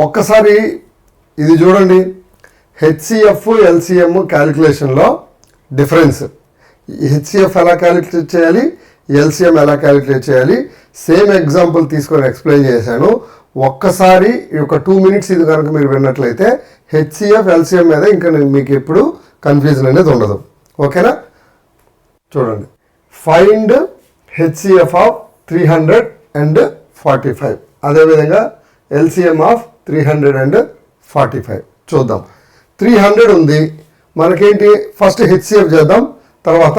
ఒక్కసారి ఇది చూడండి, హెచ్సిఎఫ్ ఎల్సిఎం క్యాలిక్యులేషన్లో డిఫరెన్స్. హెచ్సిఎఫ్ ఎలా క్యాలిక్యులేట్ చేయాలి, ఎల్సిఎం ఎలా క్యాలిక్యులేట్ చేయాలి, సేమ్ ఎగ్జాంపుల్ తీసుకొని ఎక్స్ప్లెయిన్ చేశాను. ఒక్కసారి ఒక 2 minutes ఇది కనుక మీరు విన్నట్లయితే హెచ్సిఎఫ్ ఎల్సిఎం మీద ఇంకా మీకు ఎప్పుడు కన్ఫ్యూజన్ అనేది ఉండదు. ఓకేనా? చూడండి, ఫైండ్ హెచ్సిఎఫ్ ఆఫ్ 345, అదేవిధంగా ఎల్సిఎం ఆఫ్ 345 చూద్దాం. 300 ఉంది మనకేంటి, ఫస్ట్ హెచ్సిఎఫ్ చేద్దాం, తర్వాత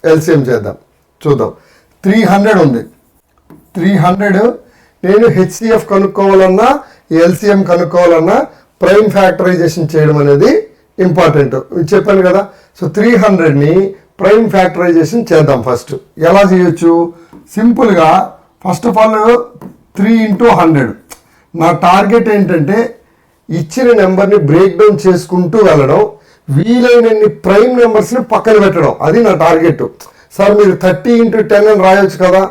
ఎల్సిఎం చేద్దాం. చూద్దాం, 300 ఉంది. 300 నేను హెచ్సిఎఫ్ కనుక్కోవాలన్నా ఎల్సిఎం కనుక్కోవాలన్నా ప్రైమ్ ఫ్యాక్టరైజేషన్ చేయడం అనేది ఇంపార్టెంట్ చెప్పాను కదా. సో 300ని ప్రైమ్ ఫ్యాక్టరైజేషన్ చేద్దాం. ఫస్ట్ ఎలా చేయొచ్చు, సింపుల్గా ఫస్ట్ ఆఫ్ ఆల్ 3 into 100. నా టార్గెట్ ఏంటంటే ఇచ్చిన నెంబర్ని బ్రేక్ డౌన్ చేసుకుంటూ వెళ్ళడం, వీలైనన్ని ప్రైమ్ నెంబర్స్ని పక్కన పెట్టడం, అది నా టార్గెట్. సార్ మీరు 30 into 10 అని రాయొచ్చు కదా,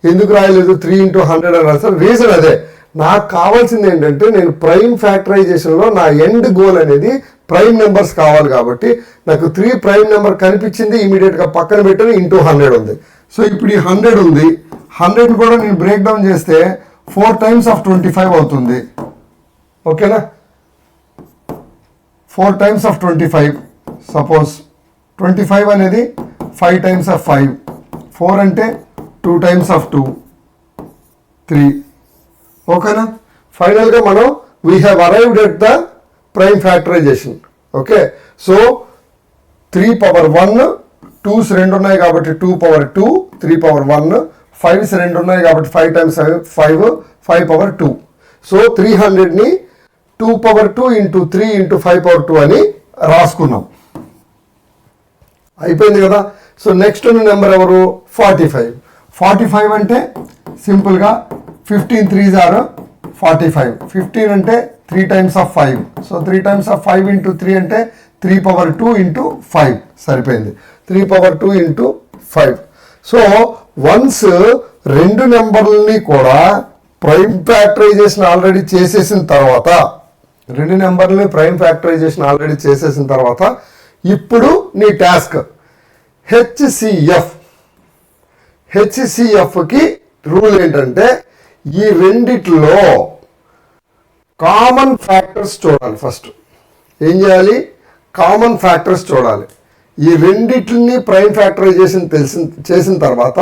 ఎందుకు రాయలేదు 3 into 100 అని రాస్తారు? రీజన్ అదే, నాకు కావాల్సింది ఏంటంటే నేను ప్రైమ్ ఫ్యాక్టరైజేషన్లో నా ఎండ్ గోల్ అనేది ప్రైమ్ నెంబర్స్ కావాలి. కాబట్టి నాకు 3 ప్రైమ్ నెంబర్ కనిపించింది, ఇమీడియట్గా పక్కన పెట్టని into 100 ఉంది. సో ఇప్పుడు ఈ 100 ఉంది, 100 కూడా నేను బ్రేక్ డౌన్ చేస్తే 4 times of 25 అవుతుంది. ఓకేనా? 4 times of 25, సపోజ్ 25 అనేది 5 times of 5, 4 అంటే 2 times of 2, 3. ఓకేనా? ఫైనల్గా మనం we have arrived at the prime factorisation. Okay, so 3 power 1, 2s 2 ఉన్నాయి కాబట్టి 2 power 2, 3 power 1, 5s 2 ఉన్నాయి కాబట్టి 5 times 5, 5 power 2. సో 300ని 2 power 2 into 3 into 5 power 2 అని రాసుకున్నాం. అయిపోయింది కదా. సో నెక్స్ట్ ఉన్న నెంబర్ ఎవరు, 45. 45 అంటే సింపుల్గా 15 3s are 45. 15 అంటే 3 times of 5. So 3 times of 5 into 3 అంటే 3 power 2 into 5 సరిపోయింది. 3 power 2 into 5. సో వన్స్ 2 నెంబర్లని కూడా ప్రైమ్ ఫ్యాక్టరైజేషన్ ఆల్రెడీ చేసేసిన తర్వాత, 2 నెంబర్లని ప్రైమ్ ఫ్యాక్టరైజేషన్ ఆల్రెడీ చేసేసిన తర్వాత ఇప్పుడు నీ టాస్క్ హెచ్సిఎఫ్కి రూల్ ఏంటంటే ఈ రెండిట్లో కామన్ ఫ్యాక్టర్స్ చూడాలి. ఫస్ట్ ఏం చేయాలి, కామన్ ఫ్యాక్టర్స్ చూడాలి. ఈ రెండిటిని ప్రైమ్ ఫ్యాక్టరైజేషన్ చేసిన తర్వాత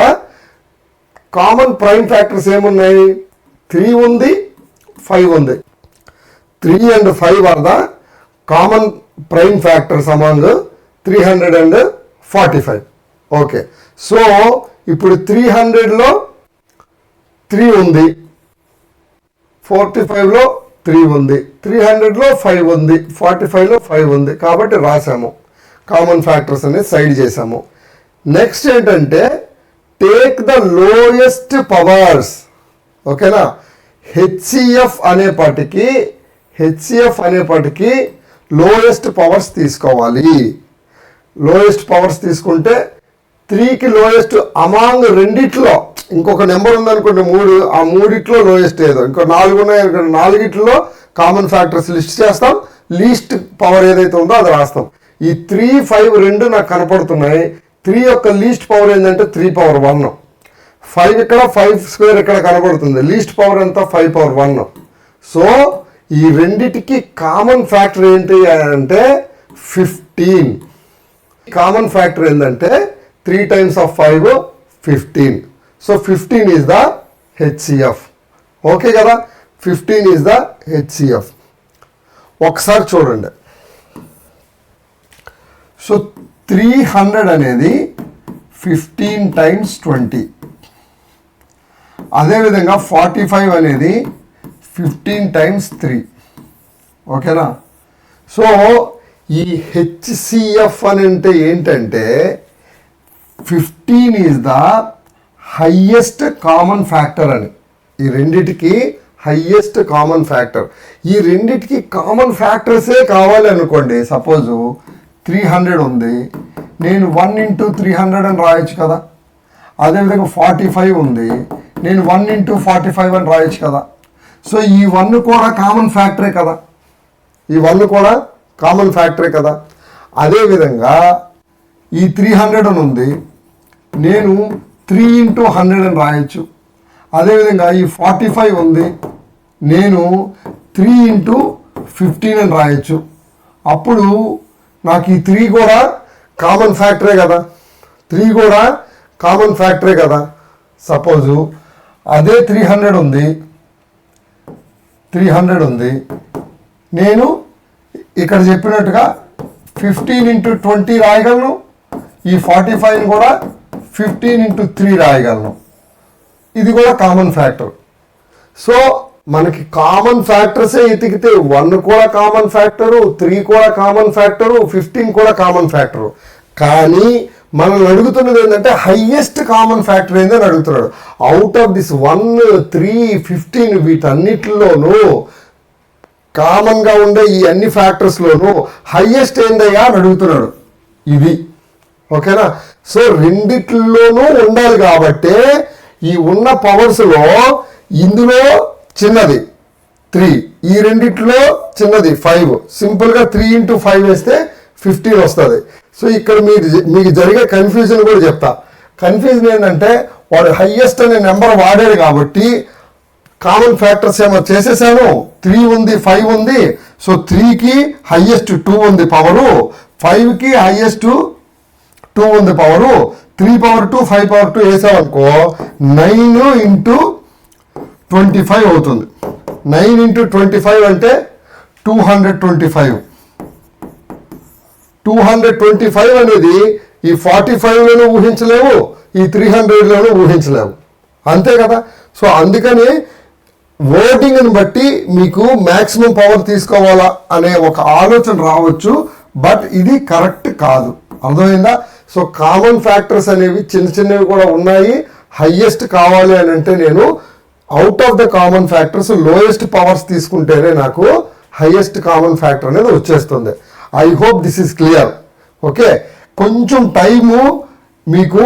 కామన్ ప్రైమ్ ఫ్యాక్టర్స్ ఏమున్నాయి, 3 ఉంది, 5 ఉంది. 3 and 5 are the common prime factors among 345. Okay, so ఇప్పుడు 300లో 3 ఉంది, 45లో 3 ఉంది, 300లో 5 ఉంది, 45లో 5 ఉంది. కాబట్టి రాసాము, కామన్ ఫ్యాక్టర్స్ అనేది సైడ్ చేసాము. నెక్స్ట్ ఏంటంటే టేక్ ద లోయెస్ట్ పవర్స్. ఓకేనా? హెచ్సిఎఫ్ అనేపాటికి లోయెస్ట్ పవర్స్ తీసుకోవాలి. లోయెస్ట్ పవర్స్ తీసుకుంటే 3కి లోయెస్ట్ అమాంగ్ రెండిట్లో, ఇంకొక నెంబర్ ఉందనుకోండి 3, ఆ 3 లోయెస్ట్ ఏదో, ఇంకో 4 ఉన్నాయి అనుకోండి 4 కామన్ ఫ్యాక్టర్స్ లిస్ట్ చేస్తాం, లీస్ట్ పవర్ ఏదైతే ఉందో అది రాస్తాం. ఈ 3, 5 2 నాకు కనపడుతున్నాయి. 3 యొక్క లీస్ట్ పవర్ ఏంటంటే 3 power 1, 5 ఇక్కడ, 5 square ఇక్కడ కనపడుతుంది. లీస్ట్ పవర్ ఎంత 5 power 1. సో ఈ రెండిటికి కామన్ ఫ్యాక్టర్ ఏంటి అంటే 15. కామన్ ఫ్యాక్టర్ ఏంటంటే 3 times of 5, 15. So 15 is the HCF. Okay కదా, 15 ఈజ్ ద హెచ్సిఎఫ్. ఒకసారి చూడండి, సో 300 అనేది 15 times 20. అదేవిధంగా 45 అనేది 15 times 3. ఓకేనా? సో ఈ హెచ్సిఎఫ్ అని అంటే ఏంటంటే 15 is the highest common factor అని. ఈ రెండిటికి హయ్యెస్ట్ కామన్ ఫ్యాక్టర్. ఈ రెండిటికి కామన్ ఫ్యాక్టర్సే కావాలి అనుకోండి. సపోజు 300 ఉంది, నేను 1 into 300 అని రాయొచ్చు కదా. అదేవిధంగా 45 ఉంది, నేను 1 into 45 అని రాయొచ్చు కదా. సో ఈ 1 కూడా కామన్ ఫ్యాక్టరే కదా, ఈ 1 కూడా కామన్ ఫ్యాక్టరే కదా. అదేవిధంగా ఈ 300 అని ఉంది, నేను 3 × 100 అని రాయొచ్చు. అదేవిధంగా ఈ 45 ఉంది, నేను 3 × 15 అని రాయొచ్చు. అప్పుడు నాకు ఈ 3 కూడా కామన్ ఫ్యాక్టరే కదా, 3 కూడా కామన్ ఫ్యాక్టరే కదా. సపోజు అదే 300 ఉంది, నేను ఇక్కడ చెప్పినట్టుగా 15 × 20 రాయగలను. ఈ 45 కూడా 15 × 3 రాయగలను. ఇది కూడా కామన్ ఫ్యాక్టర్. సో మనకి కామన్ ఫ్యాక్టర్సే ఎతికితే 1 కూడా కామన్ ఫ్యాక్టరు, 3 కూడా కామన్ ఫ్యాక్టరు, 15 కూడా కామన్ ఫ్యాక్టరు. కానీ మనల్ని అడుగుతున్నది ఏంటంటే హైయెస్ట్ కామన్ ఫ్యాక్టర్ ఏందని అడుగుతున్నాడు. అవుట్ ఆఫ్ దిస్ 1, 3, 15 వీటన్నిటిలోనూ కామన్గా ఉండే ఈ అన్ని ఫ్యాక్టర్స్లోనూ హైయెస్ట్ ఏందయ్యా అని అడుగుతున్నాడు. ఇది ఓకేనా. సో రెండిట్లోనూ ఉండాలి కాబట్టి ఈ ఉన్న పవర్స్లో ఇందులో చిన్నది 3, ఈ రెండిట్లో చిన్నది 5. సింపుల్గా 3 × 5 వేస్తే 15 వస్తుంది. సో ఇక్కడ మీకు జరిగే కన్ఫ్యూజన్ కూడా చెప్తా. కన్ఫ్యూజన్ ఏంటంటే వాడు హైయెస్ట్ అనే నెంబర్ వాడాడు కాబట్టి కామన్ ఫ్యాక్టర్స్ ఏమో చేసేసాను. 3 ఉంది, 5 ఉంది. సో 3కి హైయెస్ట్ 2 ఉంది పవరు, 5కి హైయెస్ట్ 2 ఉంది పవరు. 3/2, 5/2 వేసామనుకో 9 × 25 అవుతుంది. 9 × 25 అంటే 225. 225 అనేది ఈ 45లోనూ ఊహించలేవు, ఈ 300లోనూ ఊహించలేవు. అంతే కదా. సో అందుకని ఓటింగ్ని బట్టి మీకు మ్యాక్సిమం పవర్ తీసుకోవాలా అనే ఒక ఆలోచన రావచ్చు, బట్ ఇది కరెక్ట్ కాదు. అర్థమైందా. సో కామన్ ఫ్యాక్టర్స్ అనేవి చిన్నవి కూడా ఉన్నాయి. హైయెస్ట్ కావాలి అని అంటే నేను out of the common factors lowest powers తీసుకుంటేనే నాకు హైయెస్ట్ కామన్ ఫ్యాక్టర్ అనేది వచ్చేస్తుంది. I hope this is clear. Okay, కొంచెం టైము మీకు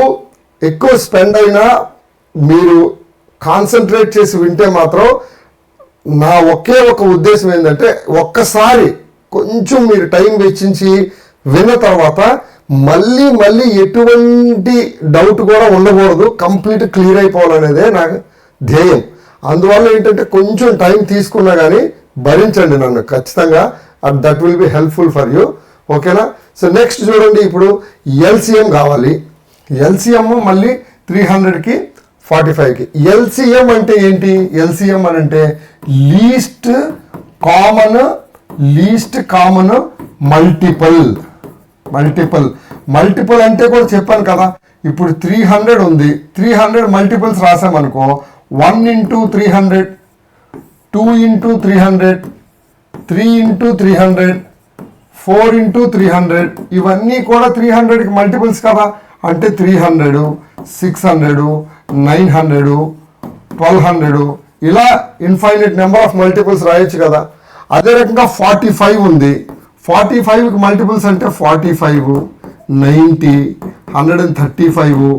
ఎక్కువ స్పెండ్ అయినా మీరు కాన్సన్ట్రేట్ చేసి వింటే మాత్రం నా ఒకే ఒక ఉద్దేశం ఏంటంటే ఒక్కసారి కొంచెం మీరు టైం వెచ్చించి విన్న తర్వాత మళ్ళీ ఎటువంటి డౌట్ కూడా ఉండకూడదు, కంప్లీట్ క్లియర్ అయిపోవాలనేదే నా ధ్యేయం. అందువల్ల ఏంటంటే కొంచెం టైం తీసుకున్నా కానీ భరించండి నన్ను ఖచ్చితంగా. That will be helpful for you. ఓకేనా. సో నెక్స్ట్ చూడండి, ఇప్పుడు ఎల్సిఎం కావాలి. ఎల్సిఎం మళ్ళీ 300కి 45కి. ఎల్సిఎం అంటే ఏంటి? ఎల్సిఎం అని అంటే లీస్ట్ కామన్ మల్టిపుల్ అంటే కూడా చెప్పాను కదా. ఇప్పుడు 300 ఉంది, 300 మల్టిపుల్స్ రాసామనుకో 1 × 300, 2 × 300, 3 × 300, 4 × 300 ఇవన్నీ కూడా 300కి మల్టిపుల్స్ కదా. అంటే 300, 600, 900, 1200 ఇలా ఇన్ఫైనైట్ నెంబర్ ఆఫ్ మల్టిపుల్స్ రాయొచ్చు కదా. అదే రకంగా 45 ఉంది, 45కి మల్టిపుల్స్ అంటే 45, 90, 135,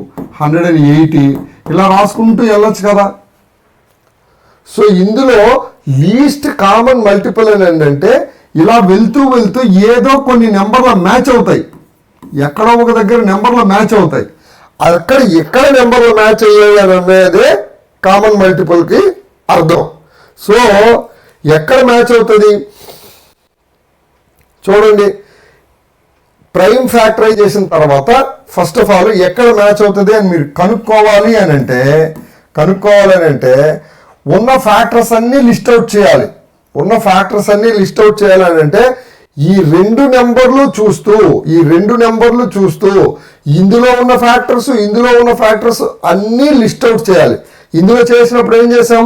180 ఇలా రాసుకుంటూ వెళ్ళొచ్చు కదా. సో ఇందులో లీస్ట్ కామన్ మల్టిపుల్ అని ఏంటంటే ఇలా వెళ్తూ ఏదో కొన్ని నెంబర్ల మ్యాచ్ అవుతాయి, ఎక్కడో ఒక దగ్గర నెంబర్లో మ్యాచ్ అవుతాయి. ఎక్కడ నెంబర్లో మ్యాచ్ అయ్యాయి అనేది కామన్ మల్టిపుల్కి అర్థం. సో ఎక్కడ మ్యాచ్ అవుతుంది చూడండి. ప్రైమ్ ఫ్యాక్టరైజేషన్ తర్వాత ఫస్ట్ ఆఫ్ ఆల్ ఎక్కడ మ్యాచ్ అవుతుంది అని మీరు కనుక్కోవాలి అని అంటే ఉన్న ఫ్యాక్టర్స్ అన్నీ లిస్ట్ అవుట్ చేయాలి. అని అంటే ఈ రెండు నెంబర్లు చూస్తూ ఇందులో ఉన్న ఫ్యాక్టర్స్ అన్నీ లిస్ట్ అవుట్ చేయాలి. ఇందులో చేసినప్పుడు ఏం చేసాం,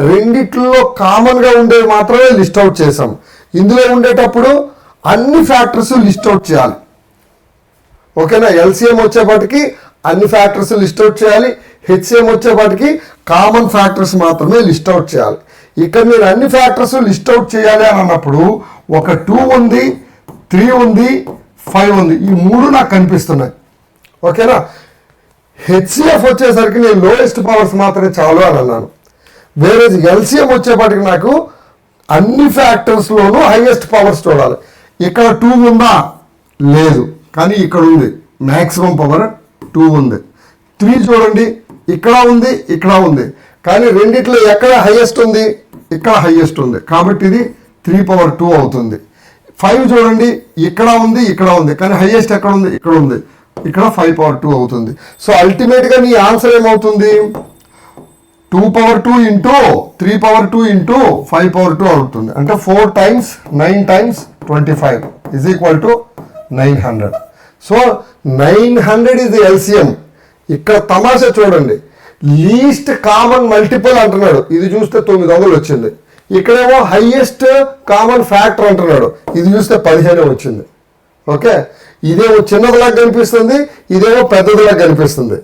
రెండిట్లో కామన్గా ఉండేవి మాత్రమే లిస్ట్ అవుట్ చేసాం. ఇందులో ఉండేటప్పుడు అన్ని ఫ్యాక్టర్స్ లిస్ట్ అవుట్ చేయాలి. ఓకేనా. ఎల్సిఎం వచ్చేపాటికి అన్ని ఫ్యాక్టర్స్ లిస్ట్ అవుట్ చేయాలి, హెచ్సిఎం వచ్చేపాటికి కామన్ ఫ్యాక్టర్స్ మాత్రమే లిస్ట్ అవుట్ చేయాలి. ఇక్కడ నేను అన్ని ఫ్యాక్టర్స్ లిస్ట్ అవుట్ చేయాలి అని అన్నప్పుడు ఒక 2 ఉంది, 3 ఉంది, 5 ఉంది, ఈ 3 నాకు కనిపిస్తున్నాయి. ఓకేనా. హెచ్సిఎఫ్ వచ్చేసరికి నేను లోయెస్ట్ పవర్స్ మాత్రమే చాలు అని అన్నాను. వేరే ఎల్సిఎం వచ్చేపాటికి నాకు అన్ని ఫ్యాక్టర్స్లోనూ హైయెస్ట్ పవర్స్ చూడాలి. ఇక్కడ 2 ఉందా? లేదు, కానీ ఇక్కడ ఉంది. మ్యాక్సిమం పవర్ 2 ఉంది. 3 చూడండి, ఇక్కడ ఉంది, ఇక్కడ ఉంది, కానీ రెండిట్లో ఎక్కడ హైయెస్ట్ ఉంది? ఇక్కడ హైయెస్ట్ ఉంది, కాబట్టి ఇది 3/2 అవుతుంది. 5 చూడండి, ఇక్కడ ఉంది, ఇక్కడ ఉంది, కానీ హైయెస్ట్ ఎక్కడ ఉంది? ఇక్కడ ఉంది, ఇక్కడ 5/2 అవుతుంది. సో అల్టిమేట్గా నీ ఆన్సర్ ఏమవుతుంది? 2/2 ఇంటూ 3/2 ఇంటూ 5/2 అవుతుంది. అంటే 4 times 9 times 25 is equal to 900. So 900 is the LCM. ఇక్కడ తమాషా చూడండి, లీస్ట్ కామన్ మల్టిపుల్ అంటున్నాడు, ఇది చూస్తే 900 వచ్చింది. ఇక్కడేమో హైయెస్ట్ కామన్ ఫ్యాక్టర్ అంటున్నాడు, ఇది చూస్తే 15 వచ్చింది. ఓకే, ఇదేమో చిన్నదిలాగా కనిపిస్తుంది, ఇదేమో పెద్దదిలాగా కనిపిస్తుంది.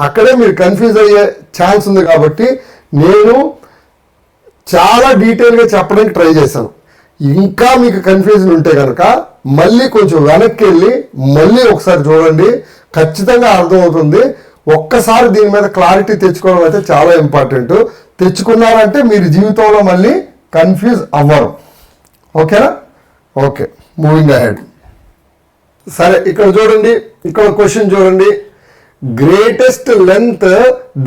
అక్కడే మీరు కన్ఫ్యూజ్ అయ్యే ఛాన్స్ ఉంది. కాబట్టి నేను చాలా డీటెయిల్గా చెప్పడానికి ట్రై చేశాను. ఇంకా మీకు కన్ఫ్యూజన్ ఉంటే కనుక మళ్ళీ కొంచెం వెనక్కి వెళ్ళి మళ్ళీ ఒకసారి చూడండి, ఖచ్చితంగా అర్థమవుతుంది. ఒక్కసారి దీని మీద క్లారిటీ తెచ్చుకోవడం అయితే చాలా ఇంపార్టెంట్. తెచ్చుకున్నారంటే మీరు జీవితంలో మళ్ళీ కన్ఫ్యూజ్ అవ్వరు. ఓకేనా? Okay, moving ahead. సరే, ఇక్కడ చూడండి, ఇక్కడ క్వశ్చన్ చూడండి. Greatest length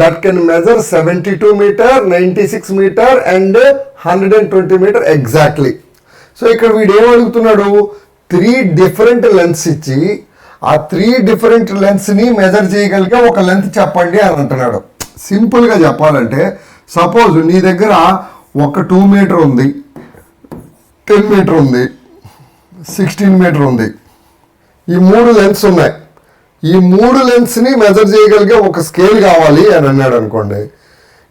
that can measure 72 metre, 96 metre and 120 metre exactly. So ఇక్కడ వీడు ఏం అడుగుతున్నాడు? 3 డిఫరెంట్ లెంత్స్ ఇచ్చి ఆ 3 డిఫరెంట్ లెంత్స్ని మెజర్ చేయగలిగే ఒక లెంత్ చెప్పండి అని అంటున్నాడు. సింపుల్గా చెప్పాలంటే, సపోజ్ నీ దగ్గర ఒక 2 మీటర్ ఉంది, 10 మీటర్ ఉంది, 16 మీటర్ ఉంది. ఈ 3 లెంత్స్ ఉన్నాయి. ఈ 3 లెంత్స్ని మెజర్ చేయగలిగే ఒక స్కేల్ కావాలి అని అన్నాడు అనుకోండి.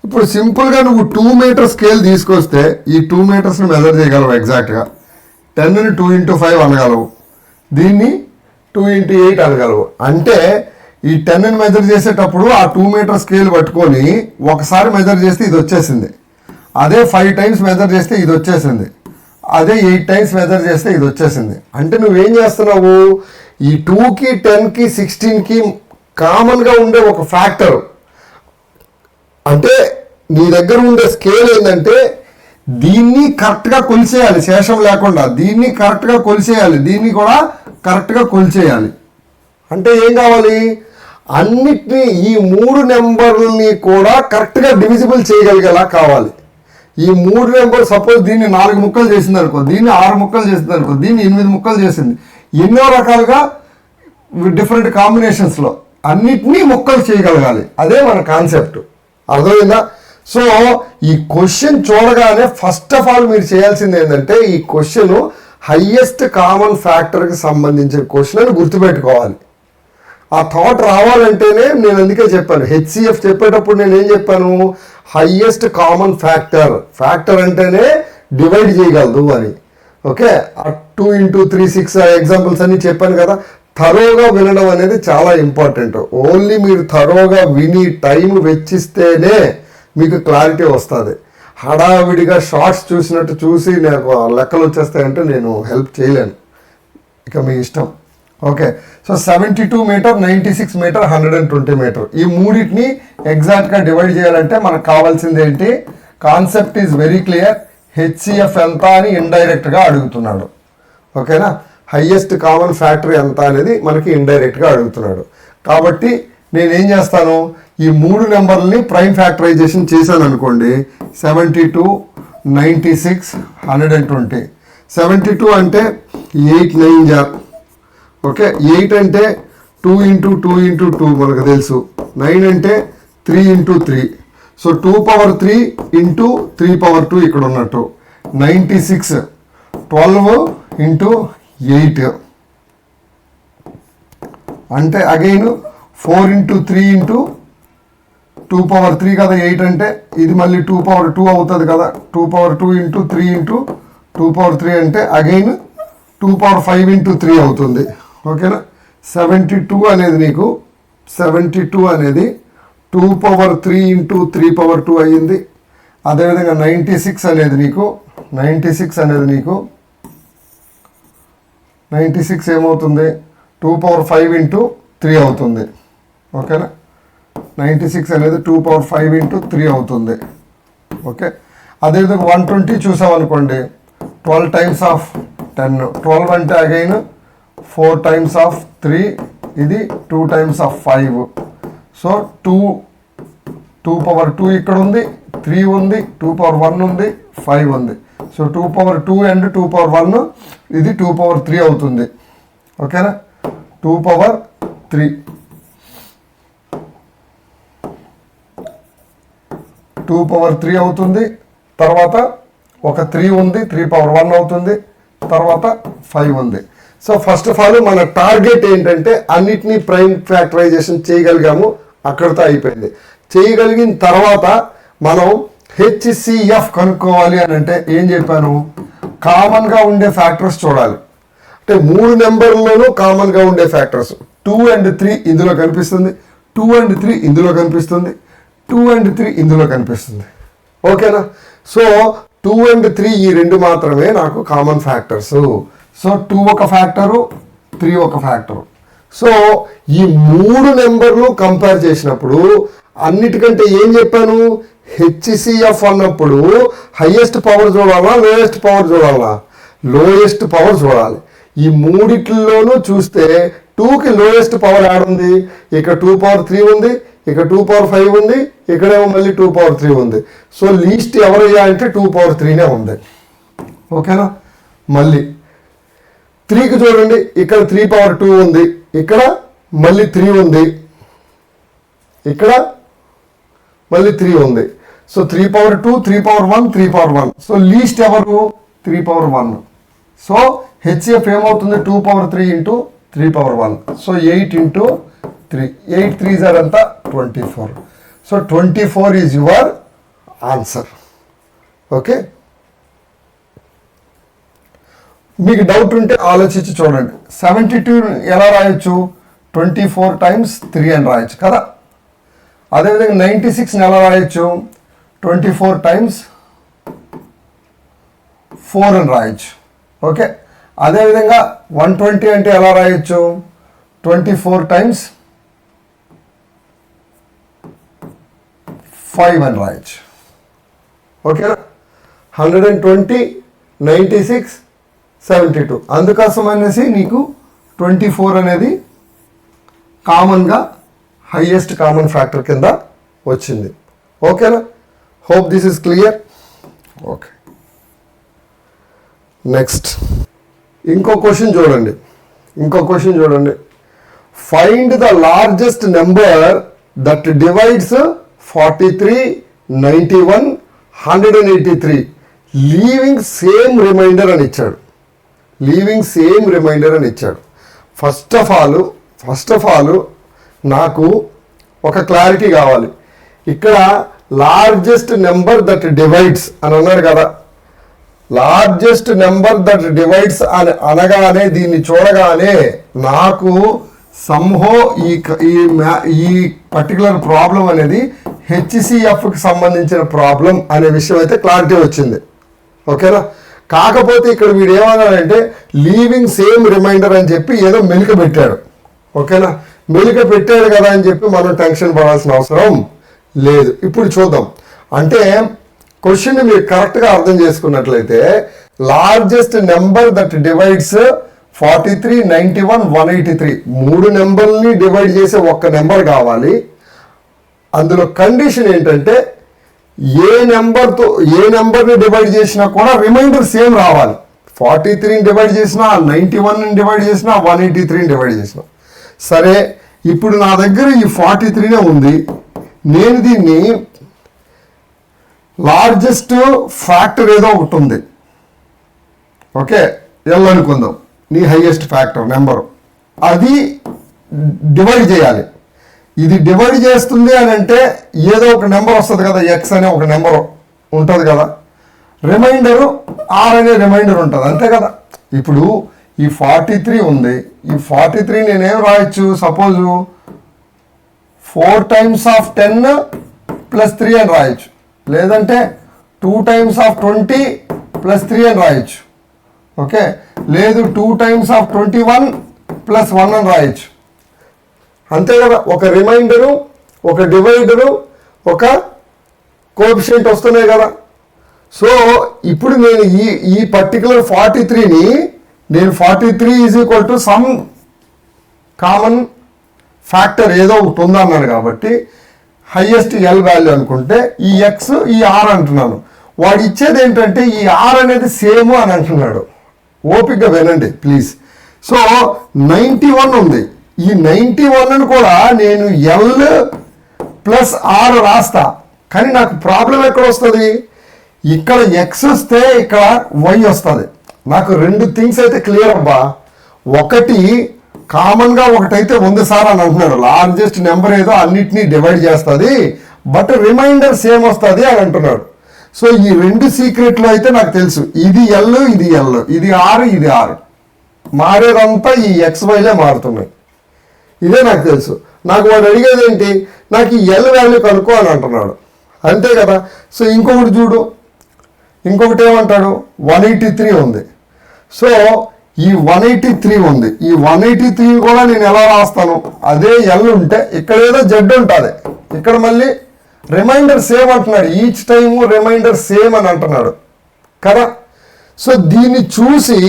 ఇప్పుడు సింపుల్గా నువ్వు 2 మీటర్ స్కేల్ తీసుకొస్తే ఈ 2 మీటర్స్ని మెజర్ చేయగలవు ఎగ్జాక్ట్గా. 10ని 2 into 5 అనగలవు, దీన్ని 2 into 8 అనగలవు. అంటే ఈ 10ని మెజర్ చేసేటప్పుడు ఆ 2 మీటర్ స్కేల్ పట్టుకొని ఒకసారి మెజర్ చేస్తే ఇది వచ్చేసింది, అదే 5 times మెజర్ చేస్తే ఇది వచ్చేసింది, అదే 8 times మెజర్ చేస్తే ఇది వచ్చేసింది. అంటే నువ్వేం చేస్తున్నావు? ఈ 2కి 10కి 16కి కామన్గా ఉండే ఒక ఫ్యాక్టర్, అంటే నీ దగ్గర ఉండే స్కేల్ ఏంటంటే దీన్ని కరెక్ట్గా కొలిచేయాలి, శేషం లేకుండా దీన్ని కరెక్ట్గా కొలిచేయాలి, దీన్ని కూడా కరెక్ట్గా కొలిచేయాలి. అంటే ఏం కావాలి? అన్నిటినీ ఈ 3 నెంబర్ని కూడా కరెక్ట్గా డివిజిబుల్ చేయగలిగేలా కావాలి. ఈ 3 నెంబర్ సపోజ్ దీన్ని 4 ముక్కలు చేసింది అనుకో, దీన్ని 6 ముక్కలు చేసింది అనుకో, దీన్ని 8 ముక్కలు చేసింది, ఎన్నో రకాలుగా డిఫరెంట్ కాంబినేషన్స్లో అన్నిటినీ ముక్కలు చేయగలగాలి. అదే మన కాన్సెప్ట్. అర్థమైందా? సో ఈ క్వశ్చన్ చూడగానే ఫస్ట్ ఆఫ్ ఆల్ మీరు చేయాల్సింది ఏంటంటే, ఈ క్వశ్చన్ హైయెస్ట్ కామన్ ఫ్యాక్టర్కి సంబంధించిన క్వశ్చన్ అని గుర్తుపెట్టుకోవాలి. ఆ థాట్ రావాలంటేనే నేను అందుకే చెప్పాను, హెచ్సిఎఫ్ చెప్పేటప్పుడు నేను ఏం చెప్పాను? హైయెస్ట్ కామన్ ఫ్యాక్టర్, ఫ్యాక్టర్ అంటేనే డివైడ్ చేయగలదు అని. ఓకే, 2 into 3 6 ఎగ్జాంపుల్స్ అన్ని చెప్పాను కదా. థరోగా వినడం అనేది చాలా ఇంపార్టెంట్. ఓన్లీ మీరు థరోగా విని టైం వెచ్చిస్తేనే మీకు క్లారిటీ వస్తుంది. హడావిడిగా షార్ట్స్ చూసినట్టు చూసి నాకు లెక్కలు వచ్చేస్తాయంటే నేను హెల్ప్ చేయలేను, ఇక మీ ఇష్టం. Okay, so 72 metre, 96 metre, 120 metre, ఈ మూడింటిని ఎగ్జాక్ట్గా డివైడ్ చేయాలంటే మనకు కావాల్సింది ఏంటి? Concept is very clear. HCF ఎంత అని ఇండైరెక్ట్గా అడుగుతున్నాడు. ఓకేనా? హైయెస్ట్ కామన్ ఫ్యాక్టర్ ఎంత అనేది మనకి ఇండైరెక్ట్గా అడుగుతున్నాడు. కాబట్టి నేనేం చేస్తాను? ఈ 3 నెంబర్లని ప్రైమ్ ఫ్యాక్టరైజేషన్ చేశాను అనుకోండి. 72, 96, 120. 72 అంటే 8 9 జా. ఓకే, 8 అంటే 2 into 2 into 2 మనకు తెలుసు. 9 అంటే 3 into 3. సో 2/3 into 3/2 ఇక్కడ ఉన్నట్టు. 96 12 into 8 అంటే అగైన్ 4 into 3 into 2/3 కదా 8 అంటే, ఇది మళ్ళీ 2/2 అవుతుంది కదా. 2/2 into 3 into 2/3 అంటే అగైన్ 2/5 into 3 అవుతుంది. ఓకేనా? 72 అనేది నీకు 72 అనేది 2/3 into 3/2 అయ్యింది. అదేవిధంగా 96 అనేది నీకు 96 ఏమవుతుంది? 2/5 into 3 అవుతుంది. ఓకేనా? 96 అనేది 2/5 into 3 అవుతుంది. ఓకే, అదేవిధంగా 120 చూసామనుకోండి, 12 టైమ్స్ ఆఫ్ 10, 12 అంటే అగైన్ 4 టైమ్స్ ఆఫ్ 3, ఇది 2 టైమ్స్ ఆఫ్ 5. సో 2 పవర్ 2 ఇక్కడ ఉంది, 3 ఉంది, 2 పవర్ 1 ఉంది, 5 ఉంది. సో 2 పవర్ 2 అండ్ 2 పవర్ 1, ఇది 2 పవర్ 3 అవుతుంది. ఓకేనా, 2 పవర్ 3, 2 పవర్ 3 అవుతుంది. తర్వాత ఒక 3 ఉంది, 3 పవర్ 1 అవుతుంది. తర్వాత 5 ఉంది. సో ఫస్ట్ ఆఫ్ ఆల్ మన టార్గెట్ ఏంటంటే అన్నిటినీ ప్రైమ్ ఫ్యాక్టరైజేషన్ చేయగలిగాము, అక్కడితో అయిపోయింది. చేయగలిగిన తర్వాత మనం హెచ్సిఎఫ్ కనుక్కోవాలి అని అంటే ఏం చెప్పాను, కామన్గా ఉండే ఫ్యాక్టర్స్ చూడాలి. అంటే 3 నెంబర్లోనూ కామన్గా ఉండే ఫ్యాక్టర్స్ 2 and 3 ఇందులో కనిపిస్తుంది, 2 and 3 ఇందులో కనిపిస్తుంది, 2 and 3 ఇందులో కనిపిస్తుంది. ఓకేనా, సో 2 and 3 ఈ రెండు మాత్రమే నాకు కామన్ ఫ్యాక్టర్స్. సో 2 ఒక ఫ్యాక్టరు, 3 ఒక ఫ్యాక్టరు. సో ఈ 3 నెంబర్లు కంపేర్ చేసినప్పుడు అన్నిటికంటే ఏం చెప్పాను, హెచ్సిఎఫ్ అన్నప్పుడు హైయెస్ట్ పవర్ చూడాలా, లోయెస్ట్ పవర్ చూడాలా, లోయెస్ట్ పవర్ చూడాలి. ఈ మూడిట్లోనూ చూస్తే 2కి లోయెస్ట్ పవర్ యాడ్ ఉంది, ఇక్కడ 2 పవర్ 3 ఉంది, ఇక్కడ 2 పవర్ 5 ఉంది, ఇక్కడేమో మళ్ళీ 2 పవర్ 3 ఉంది. సో లీస్ట్ ఎవరయ్యా అంటే 2 పవర్ 3నే ఉంది. ఓకేనా, మళ్ళీ 3కి చూడండి, ఇక్కడ 3 పవర్ 2 ఉంది, ఇక్కడ మళ్ళీ 3 ఉంది, ఇక్కడ మళ్ళీ 3 ఉంది. So 3 power 2, 3 power 1, 3 power 1. So least ఎవరు, 3 పవర్ 1. సో హెచ్సిఎఫ్ ఏమవుతుంది, 2 power 3 into 3 power 1. So 8 into 3, 8 3s are అంతా 24. So 24 is your answer. Okay, మీకు డౌట్ ఉంటే ఆలోచించి చూడండి. 72 ఎలా రాయొచ్చు, 24 టైమ్స్ 3 అని రాయొచ్చు కదా. అదేవిధంగా 96 ఎలా రాయొచ్చు, 24 టైమ్స్ 4 అని రాయొచ్చు. ఓకే, అదేవిధంగా 120 అంటే ఎలా రాయొచ్చు, 24 టైమ్స్ 5 అని రాయొచ్చు. ఓకేనా, 120, 96, 72. అందుకోసం అనేసి నీకు 24 అనేది కామన్గా హైయెస్ట్ కామన్ ఫ్యాక్టర్ కింద వచ్చింది. ఓకేనా, hope this is clear. Okay, next ఇంకో క్వశ్చన్ చూడండి. Find the largest number that divides 43, 91, 183 leaving same remainder అని ఇచ్చాడు. ఫస్ట్ ఆఫ్ ఆల్ నాకు ఒక క్లారిటీ కావాలి. ఇక్కడ లార్జెస్ట్ నెంబర్ దట్ డివైడ్స్ అని అన్నాడు కదా. లార్జెస్ట్ నెంబర్ దట్ డివైడ్స్ అని అనగానే, దీన్ని చూడగానే నాకు సంహో ఈ పర్టికులర్ ప్రాబ్లం అనేది హెచ్సిఎఫ్కి సంబంధించిన ప్రాబ్లం అనే విషయం అయితే క్లారిటీ వచ్చింది. ఓకేనా, కాకపోతే ఇక్కడ వీడు ఏమన్నాడంటే లీవింగ్ సేమ్ రిమైండర్ అని చెప్పి ఏదో మెలిక పెట్టాడు. ఓకేనా, మెలిక పెట్టాడు కదా అని చెప్పి మనం టెన్షన్ పడాల్సిన అవసరం లేదు. ఇప్పుడు చూద్దాం. అంటే క్వశ్చన్ మీరు కరెక్ట్గా అర్థం చేసుకున్నట్లయితే లార్జెస్ట్ నెంబర్ దట్ డివైడ్స్ 43, 91, 183 3 నెంబర్ని డివైడ్ చేసే ఒక్క నెంబర్ కావాలి. అందులో కండిషన్ ఏంటంటే ఏ నెంబర్ని డివైడ్ చేసినా కూడా రిమైండర్ సేమ్ రావాలి. 43ని డివైడ్ చేసినా, 91ని డివైడ్ చేసినా, 183ని డివైడ్ చేసినా. సరే, ఇప్పుడు నా దగ్గర ఈ 43నే ఉంది. నేను దీన్ని లార్జెస్ట్ ఫ్యాక్టర్ ఏదో ఒకటి ఉంది. ఓకే, ఎల్ అనుకుందాం, నీ హైయెస్ట్ ఫ్యాక్టర్ నెంబరు, అది డివైడ్ చేయాలి. ఇది డివైడ్ చేస్తుంది అని అంటే ఏదో ఒక నెంబర్ వస్తుంది కదా, ఎక్స్ అనే ఒక నెంబర్ ఉంటుంది కదా, రిమైండరు ఆర్ అనే రిమైండర్ ఉంటుంది, అంతే కదా. ఇప్పుడు ఈ 43 ఉంది, ఈ 43 నేనేం రాయొచ్చు, సపోజు 4 టైమ్స్ ఆఫ్ 10 ప్లస్ 3 అని రాయొచ్చు, లేదంటే 2 టైమ్స్ ఆఫ్ 20 ప్లస్ 3 అని రాయొచ్చు. ఓకే, లేదు 2 టైమ్స్ ఆఫ్ 21 ప్లస్ 1 అని రాయొచ్చు, అంతే కదా. ఒక రిమైండరు, ఒక డివైడరు, ఒక కోఎఫిషియంట్ వస్తున్నాయి కదా. సో ఇప్పుడు నేను ఈ పర్టికులర్ 43ని నేను 43 is equal to some common factor ఏదో ఒకటి ఉందన్నాను కాబట్టి హైయెస్ట్ ఎల్ వాల్యూ అనుకుంటే ఈ ఎక్స్ ఈ ఆర్ అంటున్నాను. వాడు ఇచ్చేది ఏంటంటే ఈ ఆర్ అనేది సేమ్ అని అంటున్నాడు. ఓపికగా వినండి ప్లీజ్. సో 91 ఉంది. ఈ 91ను కూడా నేను ఎల్ ప్లస్ ఆర్ రాస్తా. కానీ నాకు ప్రాబ్లం ఎక్కడ వస్తుంది? ఇక్కడ ఎక్స్ వస్తే ఇక్కడ వై వస్తుంది. నాకు రెండు థింగ్స్ అయితే క్లియర్ అబ్బా. ఒకటి కామన్గా ఒకటైతే ఉంది సార్ అని అంటున్నాడు. లార్జెస్ట్ నెంబర్ ఏదో అన్నిటినీ డివైడ్ చేస్తుంది, బట్ రిమైండర్ సేమ్ వస్తుంది అని అంటున్నాడు. సో ఈ రెండు సీక్రెట్లు అయితే నాకు తెలుసు. ఇది ఎల్, ఇది ఎల్, ఇది ఆర్, ఇది ఆర్. మారేదంతా ఈ ఎక్స్ వైలే మారుతున్నాయి. ఇదే నాకు తెలుసు. నాకు వాడు అడిగేది ఏంటి? నాకు ఈ ఎల్ వాల్యూ కనుక్కో అని అంటున్నాడు. అంతే కదా. సో ఇంకొకటి చూడు, ఇంకొకటి ఏమంటాడు? 183 ఉంది. సో ఈ 183 ఉంది. ఈ 183 కూడా నేను ఎలా రాస్తాను? అదే ఎల్ ఉంటే ఇక్కడ ఏదో జెడ్ ఉంటుంది, ఇక్కడ మళ్ళీ రిమైండర్ సేమ్ అంటున్నాడు. ఈచ్ టైము రిమైండర్ సేమ్ అని అంటున్నాడు కదా. సో దీన్ని చూసి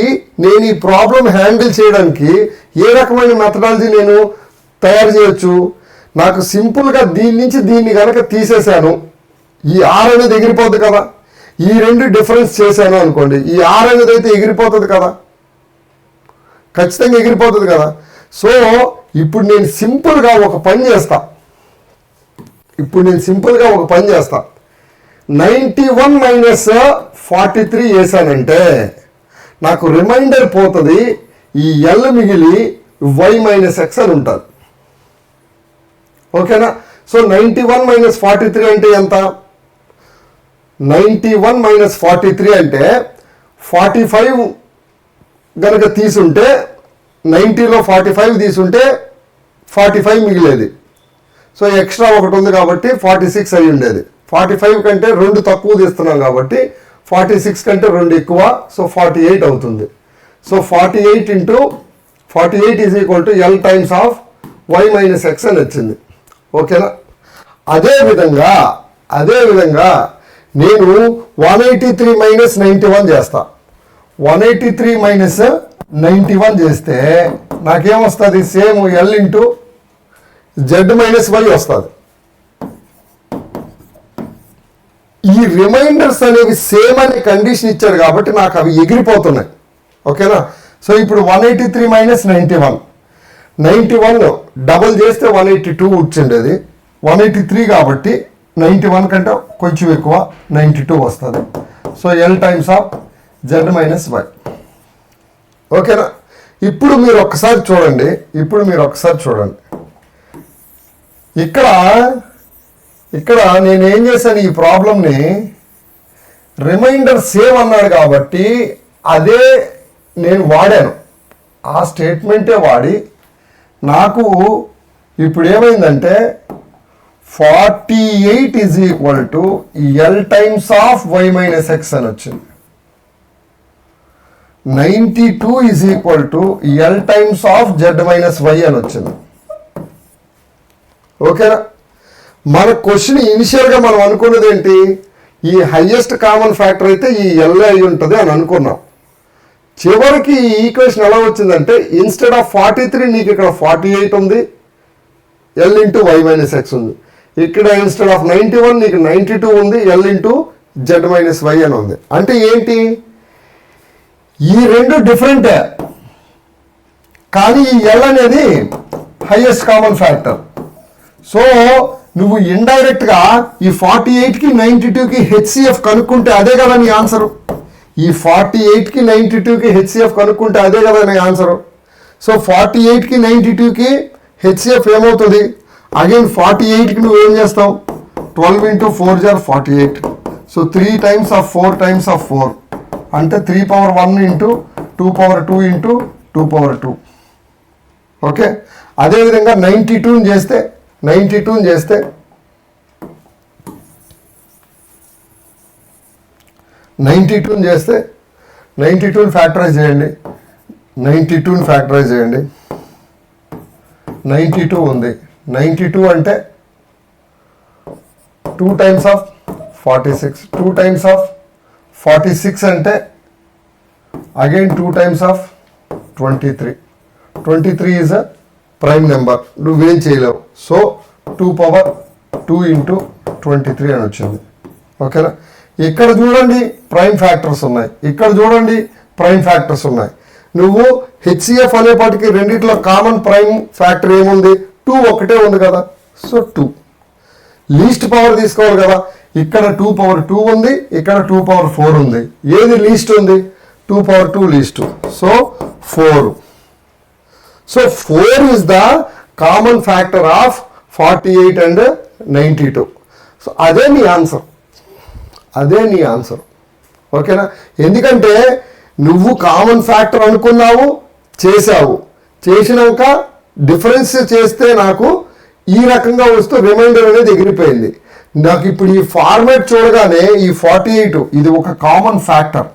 నేను ఈ ప్రాబ్లం హ్యాండిల్ చేయడానికి ఏ రకమైన మెథడాలజీ నేను తయారు చేయొచ్చు? నాకు సింపుల్గా దీని నుంచి దీన్ని కనుక తీసేశాను, ఈ ఆర్ అనేది ఎగిరిపోద్ది కదా. ఈ రెండు డిఫరెన్స్ చేశాను అనుకోండి, ఈ ఆర్ అనేది అయితే ఎగిరిపోతుంది కదా, ఖచ్చితంగా ఎగిరిపోతుంది కదా. సో ఇప్పుడు నేను సింపుల్గా ఒక పని చేస్తా. 91 మైనస్ 43 వేసానంటే నాకు రిమైండర్ పోతుంది. ఈ ఎల్ మిగిలి వై మైనస్ ఎక్స్ అని ఉంటుంది. ఓకేనా. సో 91 మైనస్ 43 అంటే ఎంత? 91 మైనస్ 43 అంటే 45 గనక తీసుంటే 90లో 45 తీసుంటే 45 మిగిలేది. సో ఎక్స్ట్రా ఒకటి ఉంది కాబట్టి 46 అయి ఉండేది. 45 కంటే 2 తక్కువ తీస్తున్నాం కాబట్టి 46 కంటే 2 ఎక్కువ, సో 48 అవుతుంది. So 48 is equal to L times of Y minus X అని వచ్చింది. ఓకేనా. అదేవిధంగా నేను 183 మైనస్ 91 చేస్తా. 183 మైనస్ 91 చేస్తే నాకేమొస్తుంది? Same L into Z minus Y వస్తుంది. ఈ రిమైండర్స్ అనేవి సేమ్ అనే కండిషన్ ఇచ్చాడు కాబట్టి నాకు అవి ఎగిరిపోతున్నాయి. ఓకేనా. సో ఇప్పుడు 183 మైనస్ 91 డబుల్ చేస్తే 182 వచ్చిండేది. 183 కాబట్టి 91 కంటే కొంచెం ఎక్కువ 92 వస్తుంది. So L times of Z minus Y. ఓకేనా. ఇప్పుడు మీరు ఒక్కసారి చూడండి. ఇక్కడ నేను ఏం చేశాను? ఈ ప్రాబ్లంని రిమైండర్ సేమ్ అన్నాడు కాబట్టి అదే నేను వాడాను. ఆ స్టేట్మెంటే వాడి నాకు ఇప్పుడు ఏమైందంటే 48 is equal to L times of Y minus X అని వచ్చింది. 92 is equal to L times of Z minus Y అని వచ్చింది. ఓకేనా. మన క్వశ్చన్ ఇనిషియల్గా మనం అనుకున్నది ఏంటి? ఈ హైయెస్ట్ కామన్ ఫ్యాక్టర్ అయితే ఈ ఎల్ అయి ఉంటుంది అని అనుకున్నాం. చివరికి ఈ ఈక్వేషన్ ఎలా వచ్చిందంటే ఇన్స్టెడ్ ఆఫ్ 43 నీకు ఇక్కడ 48 ఉంది, L into Y minus X ఉంది. ఇక్కడ ఇన్స్టెడ్ ఆఫ్ 91 నీకు 92 ఉంది, L into Z minus Y అని ఉంది. అంటే ఏంటి? ఈ రెండు డిఫరెంటే, కానీ ఈ ఎల్ అనేది హైయెస్ట్ కామన్ ఫ్యాక్టర్. సో నువ్వు ఇండైరెక్ట్గా ఈ 48కి 92కి హెచ్సిఎఫ్ కనుక్కుంటే అదే కదా నీ ఆన్సరు. ఈ 48కి 92కి హెచ్సిఎఫ్ కనుక్కుంటే అదే కదా నీ ఆన్సరు. సో 48కి 92కి హెచ్సిఎఫ్ ఏమవుతుంది? అగైన్ 48కి నువ్వేం చేస్తావు? 12 ఇంటూ 4 జార్ 48. So 3 times of 4 times of 4 అంటే 3 power 1 into 2 power 2 into 2 power 2. Okay. అదేవిధంగా 92 చేస్తే 92 ఫ్యాక్టరైజ్ చేయండి. 92 ఉంది. 92 అంటే 2 టైమ్స్ ఆఫ్ 46. 2 times of 46 అంటే again 2 times of 23. 23 is a prime number. నువ్వేం చేయలేవు. సో 2 power 2 into 23 అని వచ్చింది. ఓకేనా? ఇక్కడ చూడండి ప్రైమ్ ఫ్యాక్టర్స్ ఉన్నాయి, ఇక్కడ చూడండి ప్రైమ్ ఫ్యాక్టర్స్ ఉన్నాయి. నువ్వు హెచ్సిఎఫ్ అనేపాటికి రెండిట్లో కామన్ ప్రైమ్ ఫ్యాక్టర్ ఏముంది? 2 ఒకటే ఉంది కదా. సో 2 లీస్ట్ పవర్ తీసుకోవాలి కదా. ఇక్కడ 2 power 2 ఉంది, ఇక్కడ 2 power 4 ఉంది. ఏది లీస్ట్ ఉంది? 2 power 2 least. So 4. So 4 is the common factor of 48 and 92. So అదే నీ ఆన్సర్, అదే నీ ఆన్సర్. ఓకేనా? ఎందుకంటే నువ్వు కామన్ ఫ్యాక్టర్ అనుకున్నావు, చేసావు, చేసినాక డిఫరెన్స్ చేస్తే నాకు ఈ రకంగా వస్తూ రిమైండర్ అనేది ఎగిరిపోయింది. నాకు ఇప్పుడు ఈ ఫార్మాట్ చూడగానే ఈ 48 ఇది ఒక కామన్ ఫ్యాక్టర్,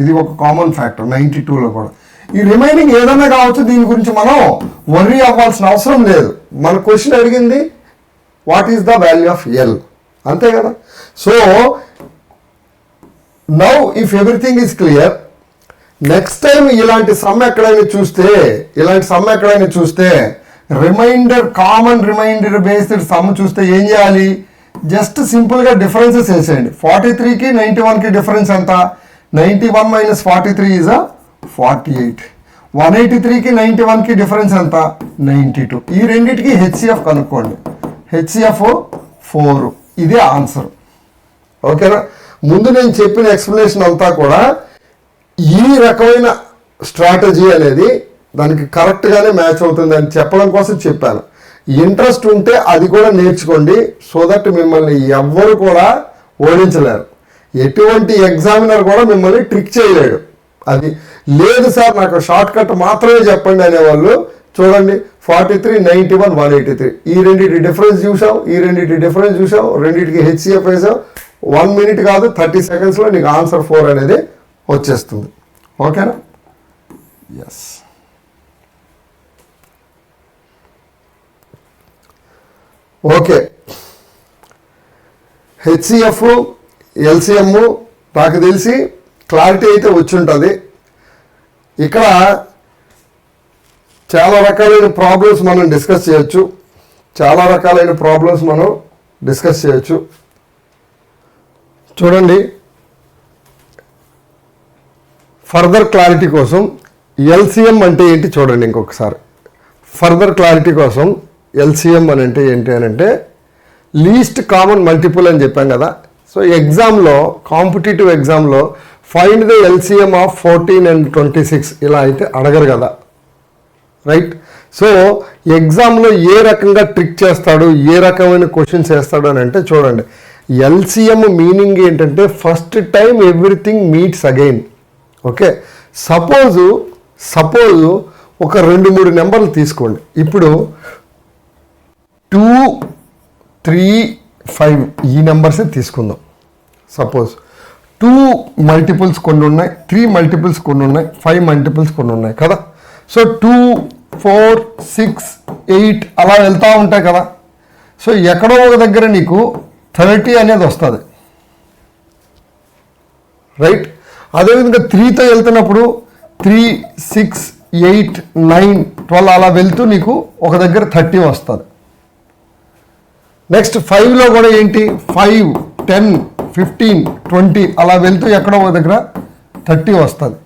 ఇది ఒక కామన్ ఫ్యాక్టర్ 92లో కూడా. ఈ రిమైనింగ్ ఏదన్నా కావచ్చు, దీని గురించి మనం వర్రీ అవ్వాల్సిన అవసరం లేదు. మన క్వశ్చన్ అడిగింది what is the value of L, అంతే కదా. So now if everything is clear, next time ఇలాంటి సమ్ ఎక్కడైనా చూస్తే remainder, common remainder based sum చూస్తే ఏం చేయాలి? జస్ట్ సింపుల్గా డిఫరెన్సెస్ వేసేయండి. 43కి 91కి డిఫరెన్స్ ఎంత? 91 minus 43 is 48. 183కి 91కి డిఫరెన్స్ ఎంత? 92. ఈ రెండింటికి హెచ్సిఎఫ్ కనుక్కోండి. హెచ్సిఎఫ్ 4. ఇదే ఆన్సర్. ఓకేనా? ముందు నేను చెప్పిన ఎక్స్ప్లెనేషన్ అంతా కూడా ఈ రకమైన స్ట్రాటజీ అనేది దానికి కరెక్ట్గానే మ్యాచ్ అవుతుందని చెప్పడం కోసం చెప్పాను. ఇంట్రెస్ట్ ఉంటే అది కూడా నేర్చుకోండి, సో దట్ మిమ్మల్ని ఎవ్వరు కూడా ఓడించలేరు. ఎటువంటి ఎగ్జామినర్ కూడా మిమ్మల్ని ట్రిక్ చేయలేడు. అది లేదు సార్ నాకు షార్ట్ కట్ మాత్రమే చెప్పండి అనేవాళ్ళు చూడండి 43, 91, 183 ఈ రెండింటి డిఫరెన్స్ చూసావు, రెండింటికి హెచ్సిఎఫ్ వేసావు. 1 minute కాదు 30 secondsలో నీకు ఆన్సర్ 4 అనేది వచ్చేస్తుంది. ఓకేనా? ఎస్. ఓకే, హెచ్సిఎఫ్ ఎల్సిఎం నాకు తెలిసి క్లారిటీ అయితే వచ్చి ఉంటుంది. ఇక్కడ చాలా రకాలైన ప్రాబ్లమ్స్ మనం డిస్కస్ చేయొచ్చు. చూడండి, ఫర్దర్ క్లారిటీ కోసం ఎల్సిఎం అంటే ఏంటి చూడండి ఇంకొకసారి. ఫర్దర్ క్లారిటీ కోసం ఎల్సిఎం అని అంటే ఏంటి అని అంటే లీస్ట్ కామన్ మల్టిపుల్ అని చెప్పాం కదా. సో ఎగ్జామ్లో, కాంపిటేటివ్ ఎగ్జామ్లో find the LCM of 14 and 26 ఇలా అయితే అడగరు కదా, రైట్? సో ఎగ్జామ్లో ఏ రకంగా ట్రిక్ చేస్తాడు, ఏ రకమైన క్వశ్చన్స్ వేస్తాడు అని అంటే చూడండి, ఎల్సిఎం మీనింగ్ ఏంటంటే first time everything meets again. Okay, suppose ఒక 2-3 నెంబర్లు తీసుకోండి. ఇప్పుడు 2, 3, 5 ఈ నెంబర్సే తీసుకుందాం. సపోజ్ 2 మల్టిపుల్స్ కొన్ని ఉన్నాయి, 3 మల్టిపుల్స్ కొన్ని ఉన్నాయి, 5 మల్టిపుల్స్ కొన్ని ఉన్నాయి కదా. సో 2, 4, 6, 8 అలా వెళ్తూ ఉంటాయి కదా. సో ఎక్కడో ఒక దగ్గర నీకు 30 అనేది వస్తుంది, రైట్? అదేవిధంగా 3తో వెళ్తున్నప్పుడు 3, 6, 8, 9, 12 అలా వెళ్తూ నీకు ఒక దగ్గర 30 వస్తుంది. నెక్స్ట్ 5లో కూడా ఏంటి 5, 10, 15, 20 అలా వెళ్తూ ఎక్కడో ఒక దగ్గర 30 వస్తుంది.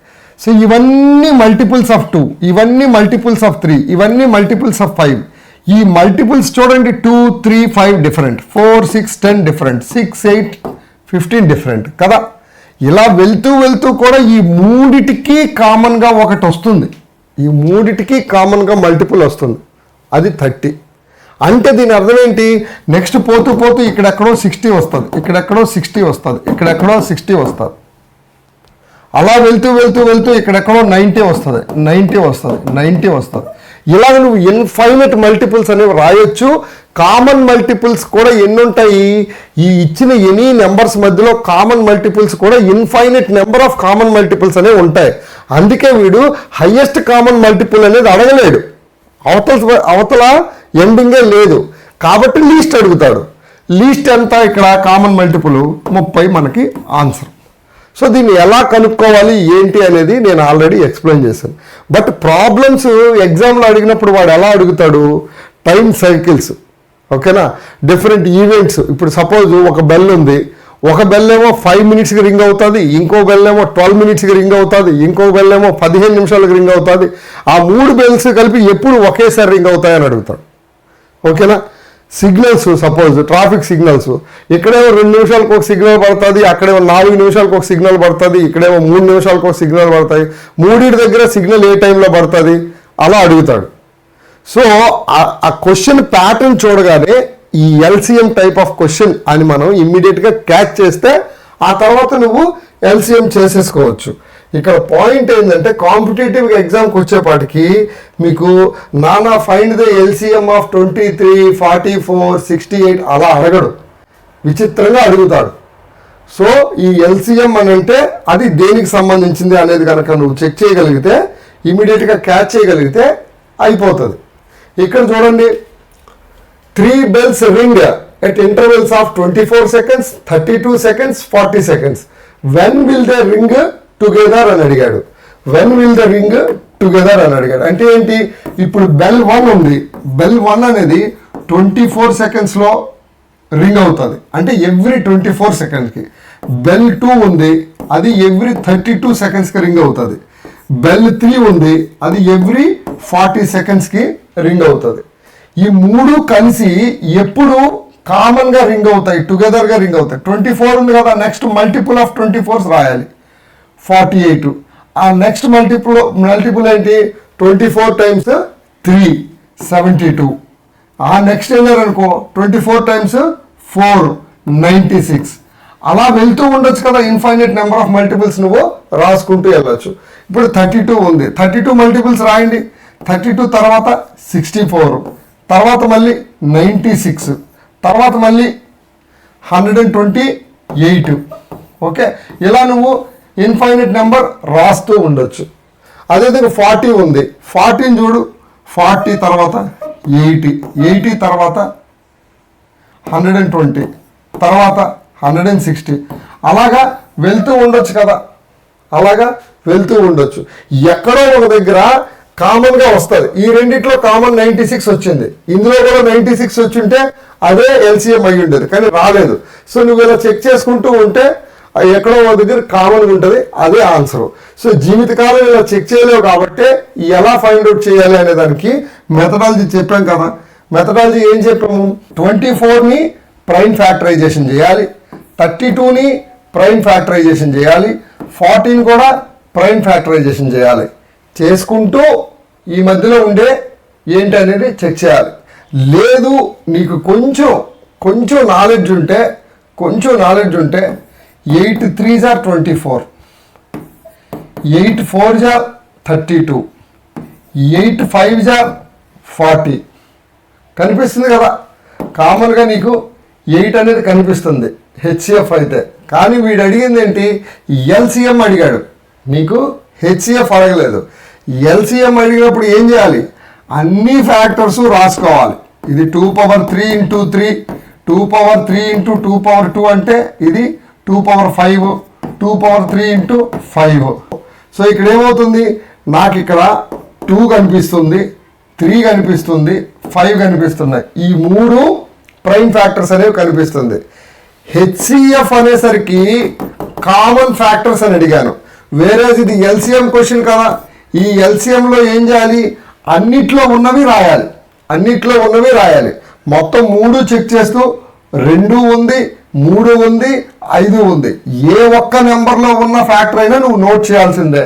సో ఇవన్నీ మల్టిపుల్స్ ఆఫ్ 2, ఇవన్నీ మల్టిపుల్స్ ఆఫ్ 3, ఇవన్నీ మల్టిపుల్స్ ఆఫ్ 5. ఈ మల్టిపుల్స్ చూడండి 2, 3, 5 డిఫరెంట్, 4, 6, 10 డిఫరెంట్, 6, 8, 15 డిఫరెంట్ కదా. ఇలా వెళ్తూ కూడా ఈ మూడిటికి కామన్గా ఒకటి వస్తుంది, ఈ మూడిటికి కామన్గా మల్టిపుల్ వస్తుంది, అది 30. అంటే దీని అర్థం ఏంటి? నెక్స్ట్ పోతూ ఇక్కడెక్కడో 60 వస్తుంది, ఇక్కడెక్కడో 60 వస్తుంది, ఇక్కడెక్కడో 60 వస్తుంది. అలా వెళ్తూ ఇక్కడెక్కడో 90 వస్తుంది, 90 వస్తుంది. ఇలాగ నువ్వు ఇన్ఫైనైట్ మల్టిపుల్స్ అనేవి రాయొచ్చు. కామన్ మల్టిపుల్స్ కూడా ఎన్ని ఉంటాయి? ఈ ఇచ్చిన ఎనీ నెంబర్స్ మధ్యలో కామన్ మల్టిపుల్స్ కూడా infinite number of common multiples అనేవి ఉంటాయి. అందుకే వీడు హైయెస్ట్ కామన్ మల్టిపుల్ అనేది అడగలేడు, అవతల ఎండింగే లేదు కాబట్టి లీస్ట్ అడుగుతాడు. లీస్ట్ ఎంత ఇక్కడ కామన్ మల్టిపుల్ 30 మనకి ఆన్సర్. సో దీన్ని ఎలా కనుక్కోవాలి ఏంటి అనేది నేను ఆల్రెడీ ఎక్స్ప్లెయిన్ చేశాను. బట్ ప్రాబ్లమ్స్ ఎగ్జామ్లో అడిగినప్పుడు వాడు ఎలా అడుగుతాడు, టైం సైకిల్స్, ఓకేనా, డిఫరెంట్ ఈవెంట్స్. ఇప్పుడు సపోజ్ ఒక బెల్ ఉంది, ఒక బెల్ ఏమో 5 మినిట్స్కి రింగ్ అవుతుంది, ఇంకో బెల్ ఏమో 12 మినిట్స్కి రింగ్ అవుతుంది, ఇంకో బెల్ ఏమో 15 నిమిషాలకు రింగ్ అవుతుంది. ఆ 3 బెల్స్ కలిపి ఎప్పుడు ఒకేసారి రింగ్ అవుతాయని అడుగుతాడు, ఓకేనా. సిగ్నల్స్, సపోజ్ ట్రాఫిక్ సిగ్నల్స్, ఇక్కడేమో 2 నిమిషాలకు ఒక సిగ్నల్ పడుతుంది, అక్కడేమో 4 నిమిషాలకు ఒక సిగ్నల్ పడుతుంది, ఇక్కడేమో 3 నిమిషాలకు ఒక సిగ్నల్ పడతాయి. మూడింటి దగ్గర సిగ్నల్ ఏ టైంలో పడుతుంది అలా అడుగుతాడు. సో ఆ క్వశ్చన్ ప్యాటర్న్ చూడగానే ఈ ఎల్సిఎం టైప్ ఆఫ్ క్వశ్చన్ అని మనం ఇమ్మీడియట్గా క్యాచ్ చేస్తే ఆ తర్వాత నువ్వు ఎల్సిఎం చేసేసుకోవచ్చు. ఇక్కడ పాయింట్ ఏంటంటే కాంపిటేటివ్ ఎగ్జామ్కి వచ్చేపాటికి మీకు నానా ఫైండ్ ద ఎల్సిఎం ఆఫ్ 23, 44, 68 అలా అడగడు, విచిత్రంగా అడుగుతాడు. సో ఈ ఎల్సిఎం అని అంటే అది దేనికి సంబంధించింది అనేది కనుక నువ్వు చెక్ చేయగలిగితే, ఇమీడియట్గా క్యాచ్ చేయగలిగితే అయిపోతుంది. ఇక్కడ చూడండి, 3 bells ring at intervals of 24 seconds, 32 seconds, 40 seconds. When will they ring together అని అడిగాడు. When will they ring together అని అడిగాడు. అంటే ఏంటి, ఇప్పుడు బెల్ 1 ఉంది, బెల్ 1 అనేది 24 సెకండ్స్లో రింగ్ అవుతుంది, అంటే ఎవ్రీ 24 సెకండ్స్కి. బెల్ 2 ఉంది, అది ఎవ్రీ 32 సెకండ్స్కి రింగ్ అవుతుంది. బెల్ 3 ఉంది, అది ఎవ్రీ 40 సెకండ్స్కి రింగ్ అవుతుంది. ఈ 3 కలిసి ఎప్పుడు కామన్గా రింగ్ అవుతాయి, టుగెదర్గా రింగ్ అవుతాయి. 24 ఉంది కదా, నెక్స్ట్ మల్టిపుల్ ఆఫ్ 24 రాయాలి 48. ఆ నెక్స్ట్ మల్టిపుల్ ఏంటి, 24 times 3 72. ఆ నెక్స్ట్ ఏంటనుకో 24 times 4 96. అలా వెళ్తూ ఉండొచ్చు కదా, ఇన్ఫైనైట్ నెంబర్ ఆఫ్ మల్టిపుల్స్ నువ్వు రాసుకుంటూ వెళ్ళచ్చు. ఇప్పుడు 32 ఉంది, 32 మల్టిపుల్స్ రాయండి. 32 తర్వాత 64, తర్వాత మళ్ళీ 96, తర్వాత మళ్ళీ 128. ఓకే, ఇలా నువ్వు ఇన్ఫైనైట్ నెంబర్ రాస్తూ ఉండొచ్చు. అదేవిధంగా 40 ఉంది, 40 చూడు, 40 తర్వాత 80, 80 తర్వాత 120, తర్వాత 160. అలాగా వెళ్తూ ఉండొచ్చు కదా, అలాగా వెళ్తూ ఉండొచ్చు. ఎక్కడో ఒక దగ్గర కామన్గా వస్తుంది. ఈ రెండిట్లో కామన్ 96 వచ్చింది, ఇందులో కూడా 96 వచ్చింటే అదే ఎల్సిఎం అయ్యి ఉండేది, కానీ రాలేదు. సో నువ్వు ఇలా చెక్ చేసుకుంటూ ఉంటే ఎక్కడో ఒక దగ్గర కామన్గా ఉంటుంది, అదే ఆన్సర్. సో జీవితకాలం ఇలా చెక్ చేయలేవు కాబట్టి ఎలా ఫైండ్ అవుట్ చేయాలి అనే దానికి మెథడాలజీ చెప్పాం కదా. మెథడాలజీ ఏం చెప్పాము, 24ని ప్రైమ్ ఫ్యాక్టరైజేషన్ చేయాలి, 32ని ప్రైమ్ ఫ్యాక్టరైజేషన్ చేయాలి, 14 కూడా ప్రైమ్ ఫ్యాక్టరైజేషన్ చేయాలి. చేసుకుంటూ ఈ మధ్యలో ఉండే ఏంటి అనేది చెక్ చేయాలి. లేదు నీకు కొంచెం నాలెడ్జ్ ఉంటే 8 3s are 24, 8 4s are 32, 8 5s are 40. కనిపిస్తుంది కదా, కామన్గా నీకు 8 అనేది కనిపిస్తుంది హెచ్సిఎఫ్ అయితే. కానీ వీడు అడిగింది ఏంటి, ఎల్సిఎం అడిగాడు, నీకు హెచ్సిఎఫ్ అడగలేదు. ఎల్సిఎం అడిగినప్పుడు ఏం చేయాలి, అన్ని ఫ్యాక్టర్స్ రాసుకోవాలి. ఇది 2^3 × 3, 2^3 × 2^2 అంటే ఇది 2^5, 2^3 × 5. సో ఇక్కడ ఏమవుతుంది, నాకు ఇక్కడ 2 కనిపిస్తుంది, 3 కనిపిస్తుంది, 5 కనిపిస్తున్నాయి. ఈ 3 ప్రైమ్ ఫ్యాక్టర్స్ అనేవి కనిపిస్తుంది. హెచ్సిఎఫ్ అనేసరికి కామన్ ఫ్యాక్టర్స్ అని అడిగాను, వేరే ఇది ఎల్సిఎం క్వశ్చన్ కదా. ఈ ఎల్సిఎంలో ఏం చేయాలి, అన్నిట్లో ఉన్నవి రాయాలి. మొత్తం 3 చెక్ చేస్తూ 2 ఉంది, 3 ఉంది, 5 ఉంది. ఏ ఒక్క నెంబర్లో ఉన్న ఫ్యాక్టర్ అయినా నువ్వు నోట్ చేయాల్సిందే.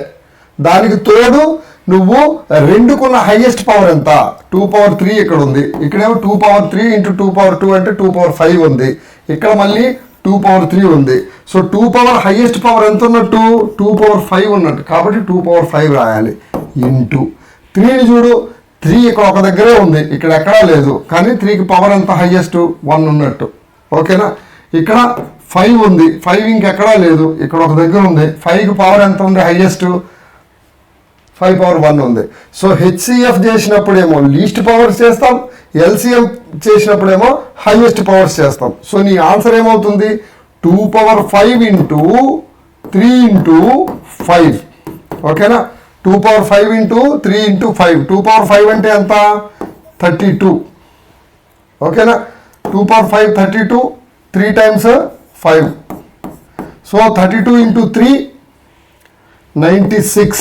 దానికి తోడు నువ్వు 2కున్న హైయెస్ట్ పవర్ ఎంత, 2^3 ఇక్కడ ఉంది, ఇక్కడేమో 2^3 × 2^2 అంటే 2^5 ఉంది, ఇక్కడ మళ్ళీ 2^3 ఉంది. సో 2 పవర్ హైయెస్ట్ పవర్ ఎంత ఉన్నట్టు, 2^5 ఉన్నట్టు, కాబట్టి 2^5 రాయాలి. ఇంటూ 3ని చూడు, 3 ఇక్కడ ఒక దగ్గరే ఉంది, ఇక్కడ ఎక్కడా లేదు, కానీ 3కి పవర్ ఎంత హైయెస్ట్ 1 ఉన్నట్టు. ఓకేనా, ఇక్కడ 5 ఉంది, 5 ఇంకెక్కడా లేదు, ఇక్కడ ఒక దగ్గర ఉంది. 5కి పవర్ ఎంత ఉంది హైయెస్ట్, 5 పవర్ 1 ఉంది. సో హెచ్సిఎఫ్ చేసినప్పుడేమో లీస్ట్ పవర్స్ చేస్తాం, ఎల్సిఎం చేసినప్పుడేమో హైయెస్ట్ పవర్స్ చేస్తాం. సో నీ ఆన్సర్ ఏమవుతుంది? 2 పవర్ 5 ఇంటూ 3 ఇంటూ 5. ఓకేనా? 2 పవర్ 5 ఇంటూ 3 ఇంటూ 5. 2 పవర్ 5 అంటే ఎంత? 32. ఓకేనా? 2 power 5 32, 3 times 5. So 32 into 3 96.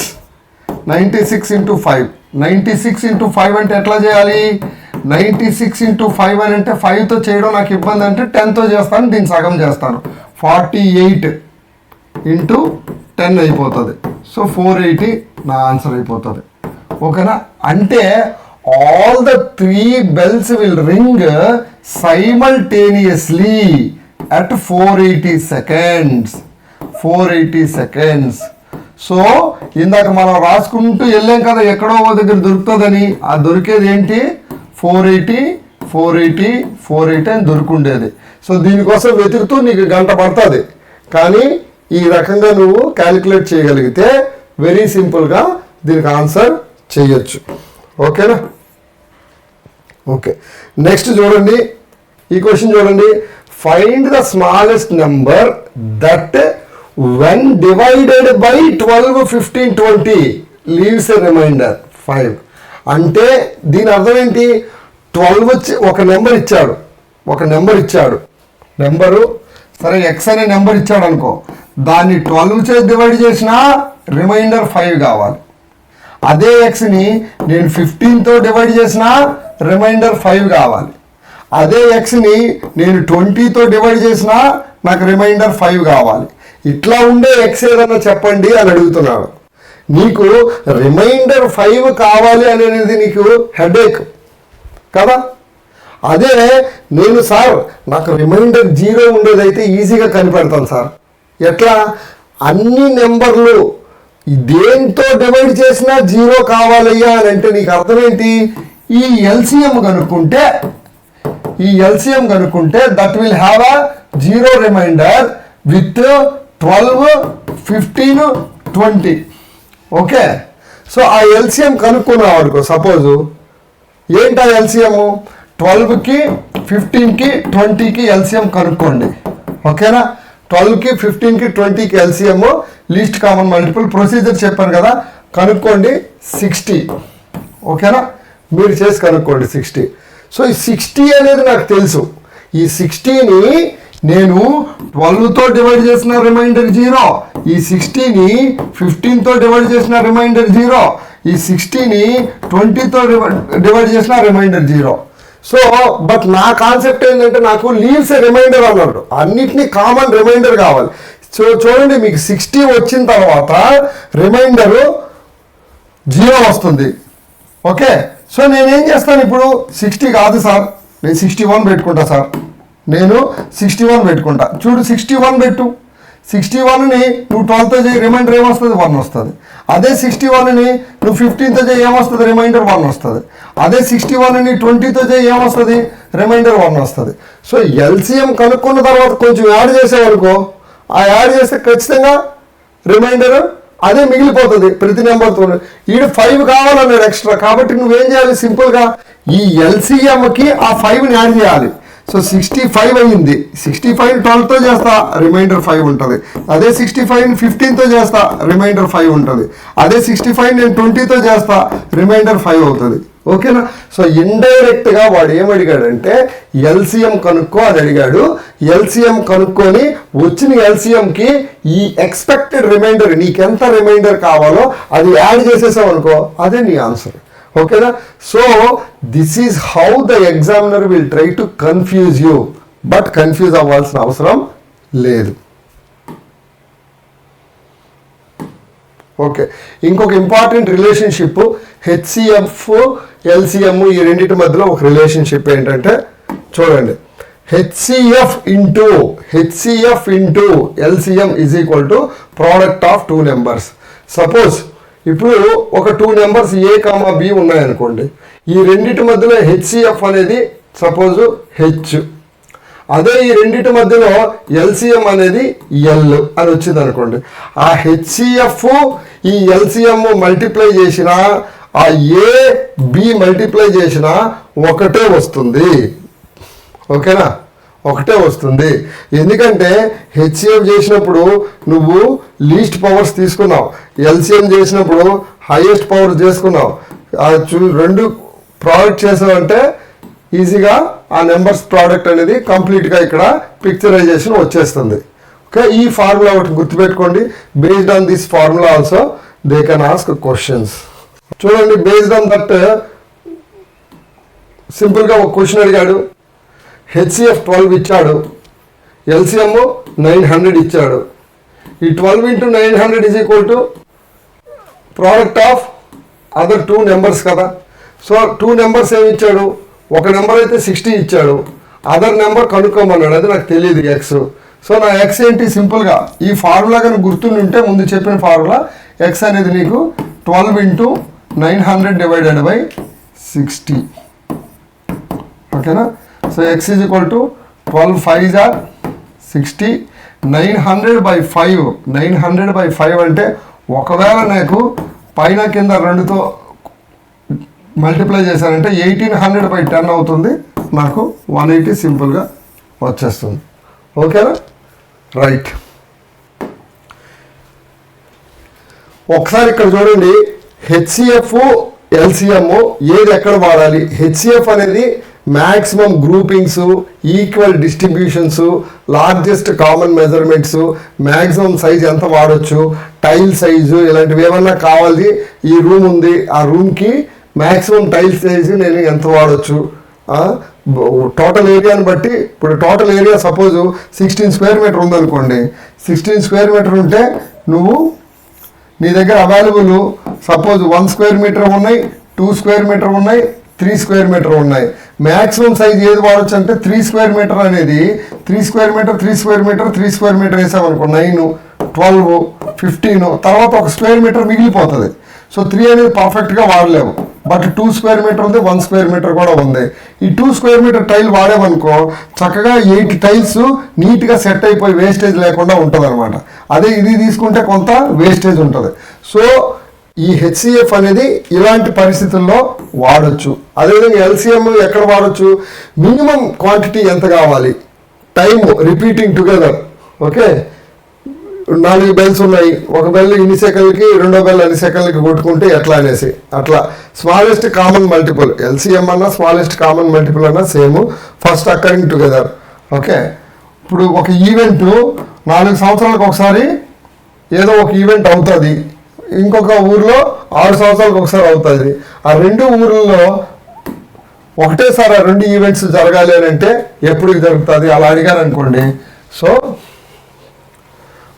96 into 5. 96 into 5 అంటే ఎట్లా చేయాలి? 96 ఇంటూ 5 అని అంటే 5తో చేయడం నాకు ఇబ్బంది అంటే 10తో చేస్తాను, దీన్ని సగం చేస్తాను. 48 ఇంటూ 10 అయిపోతుంది. సో 480 నా ఆన్సర్ అయిపోతుంది. ఓకేనా? అంటే all the 3 bells will ring simultaneously at 480 seconds. 480 seconds. So ఇందాక మనం రాసుకుంటూ వెళ్ళాం కదా, ఎక్కడో దగ్గర దొరుకుతుందని. ఆ దొరికేది ఏంటి? 480 480 480 అని దొరుకుండేది. సో దీనికోసం వెతుకుతూ నీకు గంట పడుతుంది. కానీ ఈ రకంగా నువ్వు క్యాలిక్యులేట్ చేయగలిగితే వెరీ సింపుల్గా దీనికి ఆన్సర్ చేయొచ్చు. ఓకేనా? ఓకే, నెక్స్ట్ చూడండి, ఈ క్వశ్చన్ చూడండి. Find the smallest number that when divided by 12, 15, 20 leaves a remainder 5. అంటే దీని అర్థం ఏంటి? 12 వచ్చి ఒక నెంబర్ ఇచ్చాడు, నెంబరు సరే ఎక్స్ అనే నెంబర్ ఇచ్చాడు అనుకో, దాన్ని 12 చే డివైడ్ చేసినా రిమైండర్ 5 కావాలి. అదే ఎక్స్ని నేను 15తో డివైడ్ చేసినా రిమైండర్ 5 కావాలి. అదే ఎక్స్ని నేను 20తో డివైడ్ చేసినా నాకు రిమైండర్ 5 కావాలి. ఇట్లా ఉండే ఎక్స్ ఏదన్నా చెప్పండి అని అడుగుతున్నాడు. నీకు రిమైండర్ 5 కావాలి అనేది నీకు హెడేక్ కదా. అదే నేను సార్ నాకు రిమైండర్ 0 ఉండేదైతే ఈజీగా కనిపెడతాను సార్. ఎట్లా? అన్ని నెంబర్లు దేంతో డివైడ్ చేసినా 0 కావాలయ్యా అని అంటే నీకు అర్థం ఏంటి? ఈ ఎల్సిఎం కనుక్కుంటే that will have a 0 remainder with 12, 15, 20. Okay, so ఆ ఎల్సిఎం కనుక్కున్నావు అనుకో. సపోజ్ ఏంటి ఆ ఎల్సిఎం? 12కి 15కి 20కి ఎల్సిఎం కనుక్కోండి. ఓకేనా? 12కి 15కి 20కి LCM least common multiple procedure చెప్పాను కదా, కనుక్కోండి. 60. ఓకేనా? మీరు చేసి కనుక్కోండి 60. సో ఈ 60 అనేది నాకు తెలుసు. ఈ 60ని నేను 12తో డివైడ్ చేసిన రిమైండర్ 0, ఈ 60ని 15తో డివైడ్ చేసిన రిమైండర్ 0, ఈ 60ని 20తో డివైడ్ చేసిన రిమైండర్ 0. సో బట్ నా కాన్సెప్ట్ ఏంటంటే నాకు లీవ్స్ రిమైండర్ అన్నాడు, అన్నిటినీ కామన్ రిమైండర్ కావాలి. సో చూడండి, మీకు 60 వచ్చిన తర్వాత రిమైండరు 0 వస్తుంది. ఓకే, సో నేనేం చేస్తాను ఇప్పుడు? 60 కాదు సార్, నేను 61 పెట్టుకుంటా సార్. నేను 61 పెట్టుకుంటా. చూడు, 61 పెట్టు. 61ని నువ్వు 12తో చేయి, రిమైండర్ ఏమొస్తుంది? 1 వస్తుంది. అదే 61ని నువ్వు 15తో చేయి, ఏమొస్తుంది? రిమైండర్ 1 వస్తుంది. అదే 61ని 20తో చేయి, ఏమొస్తుంది? రిమైండర్ 1 వస్తుంది. సో ఎల్సిఎం కనుక్కున్న తర్వాత కొంచెం యాడ్ చేసావనుకో, ఆ యాడ్ చేస్తే ఖచ్చితంగా రిమైండర్ అదే మిగిలిపోతుంది ప్రతి నెంబర్తో. ఈడు 5 కావాలన్నాడు ఎక్స్ట్రా, కాబట్టి నువ్వేం చేయాలి? సింపుల్గా ఈ ఎల్సిఎంకి ఆ 5ని యాడ్ చేయాలి. సో 65 అయ్యింది. 65 12తో చేస్తా, రిమైండర్ 5 ఉంటుంది. అదే 65 15తో చేస్తా, రిమైండర్ 5 ఉంటుంది. అదే 65 నేను 20తో చేస్తా, రిమైండర్ 5 అవుతుంది. ఓకేనా? సో ఇండైరెక్ట్గా వాడు ఏమడిగాడంటే ఎల్సిఎం కనుక్కో అని అడిగాడు. ఎల్సిఎం కనుక్కొని వచ్చిన ఎల్సిఎంకి ఈ ఎక్స్పెక్టెడ్ రిమైండర్, నీకెంత రిమైండర్ కావాలో అది యాడ్ చేసేసావు అనుకో, అదే నీ ఆన్సర్. ఓకేనా? So this is how the examiner will try to confuse you, but confuse అవ్వాల్సిన అవసరం లేదు. ఓకే, ఇంకొక ఇంపార్టెంట్ రిలేషన్షిప్ హెచ్సిఎఫ్ ఎల్సిఎం, ఈ రెండింటి మధ్యలో ఒక రిలేషన్షిప్ ఏంటంటే చూడండి, HCF into LCM is equal to product of 2 numbers. Suppose ఇప్పుడు ఒక 2 నెంబర్స్ ఏ కామా బి ఉన్నాయనుకోండి, ఈ రెండింటి మధ్యలో హెచ్సిఎఫ్ అనేది సపోజ్ హెచ్, అదే ఈ రెండింటి మధ్యలో ఎల్సిఎం అనేది ఎల్ అని వచ్చింది అనుకోండి, ఆ హెచ్సిఎఫ్ ఈ ఎల్సిఎం మల్టిప్లై చేసిన ఆ ఏ బి మల్టిప్లై చేసిన ఒకటే వస్తుంది. ఓకేనా, ఒకటే వస్తుంది. ఎందుకంటే హెచ్సిఎఫ్ చేసినప్పుడు నువ్వు లీస్ట్ పవర్స్ తీసుకున్నావు, ఎల్సిఎం చేసినప్పుడు హైయెస్ట్ పవర్ చేసుకున్నావు. రెండు ప్రోడక్ట్ చేసావంటే ఈజీగా ఆ నెంబర్స్ ప్రోడక్ట్ అనేది కంప్లీట్గా ఇక్కడ పిక్చరైజేషన్ వచ్చేస్తుంది. ఓకే, ఈ ఫార్ములా ఒకటి గుర్తుపెట్టుకోండి. Based on this formula also they can ask questions. చూడండి, బేస్డ్ ఆన్ దట్ సింపుల్గా ఒక క్వశ్చన్ అడిగాడు. హెచ్సిఎఫ్ 12 ఇచ్చాడు, ఎల్సిఎం 900 ఇచ్చాడు. ఈ 12 into 900 is equal to product of other 2 numbers కదా. సో 2 నెంబర్స్ ఏమి ఇచ్చాడు, ఒక నెంబర్ అయితే 60 ఇచ్చాడు, అదర్ నెంబర్ కనుక్కోమన్నాడు, అది నాకు తెలియదు ఎక్స్. సో నా ఎక్స్ ఏంటి, సింపుల్గా ఈ ఫార్ములా కానీ గుర్తుంటే ముందు చెప్పిన ఫార్ములా ఎక్స్ అనేది నీకు 12 into 900 డివైడెడ్ బై 60. ఓకేనా, so X is equal to 12 5s are 60, 900/5. 900/5 అంటే ఒకవేళ నాకు పైన కింద 2తో మల్టిప్లై చేశానంటే 1800/10 అవుతుంది, నాకు 180 సింపుల్గా వచ్చేస్తుంది. ఓకేనా, రైట్. ఒకసారి ఇక్కడ చూడండి, హెచ్సిఎఫ్ ఎల్సిఎం ఏది ఎక్కడ వాడాలి. హెచ్సిఎఫ్ అనేది maximum groupings, equal distributions, largest common measurements, maximum size ఎంత వాడచ్చు, టైల్ సైజు, ఇలాంటివి ఏమన్నా కావాలి. ఈ రూమ్ ఉంది, ఆ రూమ్కి మ్యాక్సిమం టైల్ సైజు నేను ఎంత వాడచ్చు, టోటల్ ఏరియాని బట్టి. ఇప్పుడు total area suppose 16 square meter ఉందనుకోండి, 16 స్క్వేర్ మీటర్ ఉంటే నువ్వు నీ దగ్గర అవైలబుల్ సపోజ్ 1 స్క్వేర్ మీటర్ ఉన్నాయి, 2 స్క్వేర్ మీటర్ ఉన్నాయి, 3 స్క్వేర్ మీటర్ ఉన్నాయి. మ్యాక్సిమం సైజ్ ఏది వాడచ్చు అంటే 3 స్క్వేర్ మీటర్ అనేది 3 square metre 3 square metre 3 square metre వేసామనుకో 9, 12, 15, తర్వాత 1 స్క్వేర్ మీటర్ మిగిలిపోతుంది. సో 3 అనేది పర్ఫెక్ట్గా వాడలేము. బట్ 2 స్క్వేర్ మీటర్ ఉంది, 1 స్క్వేర్ మీటర్ కూడా ఉంది. ఈ 2 స్క్వేర్ మీటర్ టైల్ వాడామనుకో చక్కగా 8 టైల్స్ నీట్గా సెట్ అయిపోయి వేస్టేజ్ లేకుండా ఉంటుంది అనమాట. అదే ఇది తీసుకుంటే కొంత వేస్టేజ్ ఉంటుంది. సో ఈ హెచ్సిఎఫ్ అనేది ఇలాంటి పరిస్థితుల్లో వాడచ్చు. అదేవిధంగా ఎల్సిఎం ఎక్కడ వాడచ్చు, మినిమం క్వాంటిటీ ఎంత కావాలి, time repeating together. Okay, 4 bells ఉన్నాయి, ఒక బెల్ ఇన్ని సెకండ్లకి, రెండో బెల్ అన్ని సెకండ్లకి కొట్టుకుంటే ఎట్లా అనేసి అట్లా స్మాలెస్ట్ కామన్ మల్టిపుల్ ఎల్సిఎం అన్నా స్మాలెస్ట్ కామన్ మల్టిపుల్ అన్నా same, first occurring together. Okay, ఇప్పుడు ఒక ఈవెంట్ 4 సంవత్సరాలకు ఒకసారి ఏదో ఒక ఈవెంట్ అవుతుంది, ఇంకొక ఊర్లో 6 సంవత్సరాలకు ఒకసారి అవుతుంది. ఆ 2 ఊర్లలో ఒకటేసారి ఆ 2 ఈవెంట్స్ జరగాలి అని అంటే ఎప్పుడు జరుగుతుంది అలా అడిగారు అనుకోండి. సో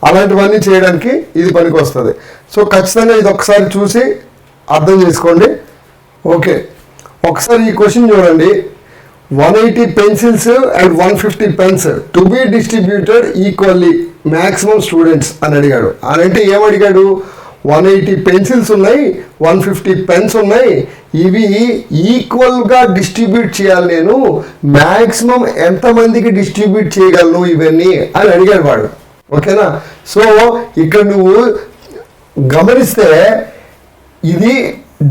అలాంటివన్నీ చేయడానికి ఇది పనికి వస్తుంది. సో ఖచ్చితంగా ఇది ఒకసారి చూసి అర్థం చేసుకోండి. ఓకే, ఒకసారి ఈ క్వశ్చన్ చూడండి. 180 pencils and 150 pens to be distributed equally maximum students అని అడిగాడు. అని అంటే ఏమడిగాడు, 180 పెన్సిల్స్ ఉన్నాయి, 150 పెన్స్ ఉన్నాయి, ఇవి ఈక్వల్గా డిస్ట్రిబ్యూట్ చేయాలి, నేను మ్యాక్సిమం ఎంతమందికి డిస్ట్రిబ్యూట్ చేయగలను ఇవన్నీ అని అడిగాడు వాడు. ఓకేనా, సో ఇక్కడ నువ్వు గమనిస్తే ఇది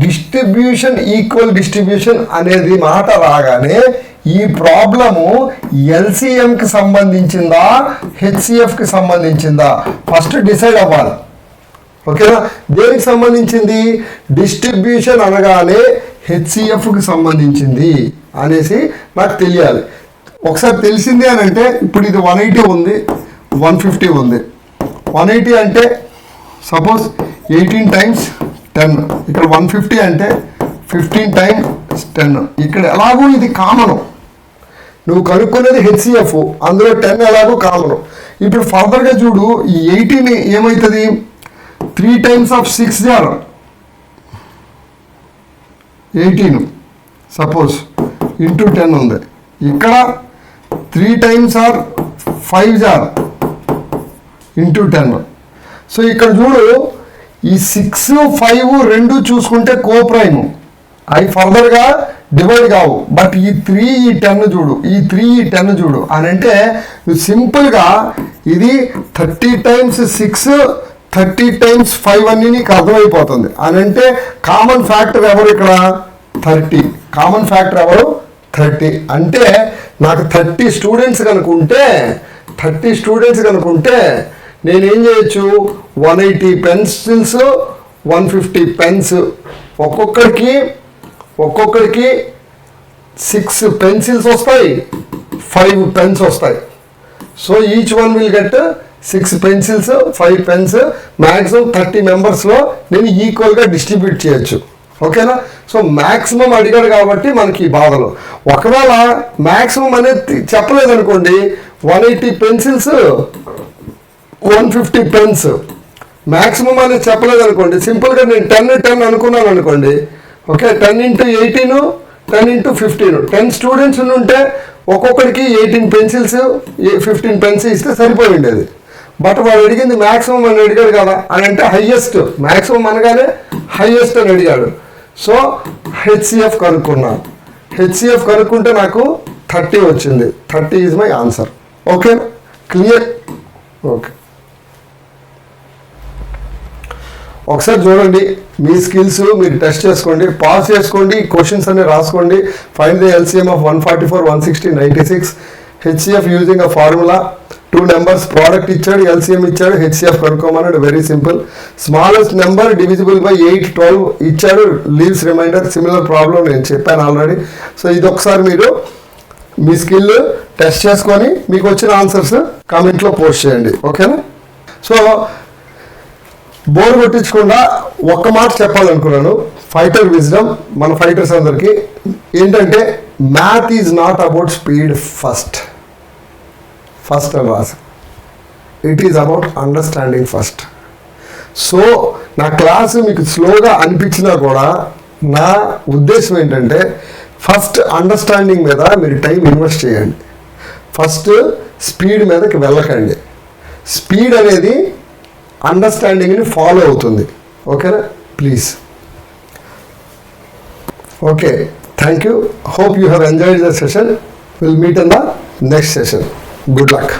డిస్ట్రిబ్యూషన్, ఈక్వల్ డిస్ట్రిబ్యూషన్ అనేది మాట రాగానే ఈ ప్రాబ్లము ఎల్సిఎంకి సంబంధించిందా హెచ్సిఎఫ్కి సంబంధించిందా ఫస్ట్ డిసైడ్ అవ్వాలి. ఓకేనా, దేనికి సంబంధించింది, డిస్ట్రిబ్యూషన్ అనగానే హెచ్సిఎఫ్కి సంబంధించింది అనేసి నాకు తెలియాలి. ఒకసారి తెలిసింది అని అంటే ఇప్పుడు ఇది 180 ఉంది, 150 ఉంది. 180 అంటే సపోజ్ 18 times 10, ఇక్కడ 150 అంటే 15 times 10. ఇక్కడ ఎలాగో ఇది కామను, నువ్వు కనుక్కునేది హెచ్సిఎఫ్, అందులో 10 ఎలాగో కామను. ఇప్పుడు ఫర్దర్గా చూడు, ఈ 18 ఏమవుతుంది, 3 times of 6 are 18 suppose into 10 ఉంది. ఇక్కడ 3 times are 5 are into 10. So ఇక్కడ చూడు, ఈ 6, 5 రెండు చూసుకుంటే కోప్రైమ్, అవి ఫర్దర్గా డివైడ్ కావు. బట్ ఈ 3 ఈ 10 చూడు, ఈ 3 ఈ 10 చూడు అని అంటే నువ్వు సింపుల్గా ఇది 30 times 6 30 times 5 అని నీకు అర్థమైపోతుంది. అని అంటే కామన్ ఫ్యాక్టర్ ఎవరు ఇక్కడ 30, కామన్ ఫ్యాక్టర్ ఎవరు 30. అంటే నాకు 30 స్టూడెంట్స్ కనుకుంటే 30 స్టూడెంట్స్ కనుకుంటే నేనేం చేయొచ్చు, 180 పెన్సిల్స్ 150 పెన్స్, ఒక్కొక్కడికి 6 పెన్సిల్స్ వస్తాయి, 5 పెన్స్ వస్తాయి. So each one will get 6 pencils 5 pens. Maximum 30 మెంబర్స్లో నేను ఈక్వల్గా డిస్ట్రిబ్యూట్ చేయొచ్చు. ఓకేనా? సో మ్యాక్సిమం అడిగాడు కాబట్టి మనకి బాధలు. ఒకవేళ మ్యాక్సిమం అనేది చెప్పలేదనుకోండి, 180 పెన్సిల్స్ 150 పెన్స్ మ్యాక్సిమం అనేది చెప్పలేదనుకోండి, సింపుల్గా నేను 10 అనుకున్నాను అనుకోండి. ఓకే, 10 × 18 10 × 15 10 స్టూడెంట్స్ ఉంటే ఒక్కొక్కడికి 18 పెన్సిల్స్ 15 పెన్స్ ఇస్తే సరిపోయి ఉండేది. బట్ వాడు అడిగింది మ్యాక్సిమం అని అడిగాడు కదా, అని అంటే హైయెస్ట్, మ్యాక్సిమం అనగానే హైయెస్ట్ అని అడిగాడు. So HCF కనుక్కున్నాను. హెచ్సిఎఫ్ కనుక్కుంటే నాకు 30 వచ్చింది. 30 is my answer. Okay, clear? Okay, ఒకసారి చూడండి, మీ స్కిల్స్ మీరు టెస్ట్ చేసుకోండి, పాస్ చేసుకోండి, క్వశ్చన్స్ అన్ని రాసుకోండి. Find the LCM of 144, 160, 96. HCF using a formula. 2 numbers, product ఇచ్చాడు, ఎల్సిఎం ఇచ్చాడు, హెచ్సిఎఫ్ కనుక్కోమన్నాడు. Very simple. Smallest number divisible by 8, 12 ఇచ్చాడు, లీవ్స్ రిమైండర్. సిమిలర్ ప్రాబ్లం నేను చెప్పాను ఆల్రెడీ. సో ఇది ఒకసారి మీరు మీ స్కిల్ టెస్ట్ చేసుకొని మీకు వచ్చిన ఆన్సర్స్ కామెంట్లో పోస్ట్ చేయండి. ఓకేనా? సో బోర్ కొట్టించకుండా ఒక్క మాట చెప్పాలనుకున్నాను. ఫైటర్ విజ్డమ్ మన ఫైటర్స్ అందరికీ ఏంటంటే, math is not about speed first అని రాసి, it is about understanding first. So నా క్లాసు మీకు స్లోగా అనిపించినా కూడా నా ఉద్దేశం ఏంటంటే, ఫస్ట్ అండర్స్టాండింగ్ మీద మీరు టైం ఇన్వెస్ట్ చేయండి. ఫస్ట్ స్పీడ్ మీదకి వెళ్ళకండి. స్పీడ్ అనేది అండర్స్టాండింగ్ని ఫాలో అవుతుంది. ఓకేనా? Please. Okay, thank you. Hope you have enjoyed the session. We'll meet in the next session. Good luck.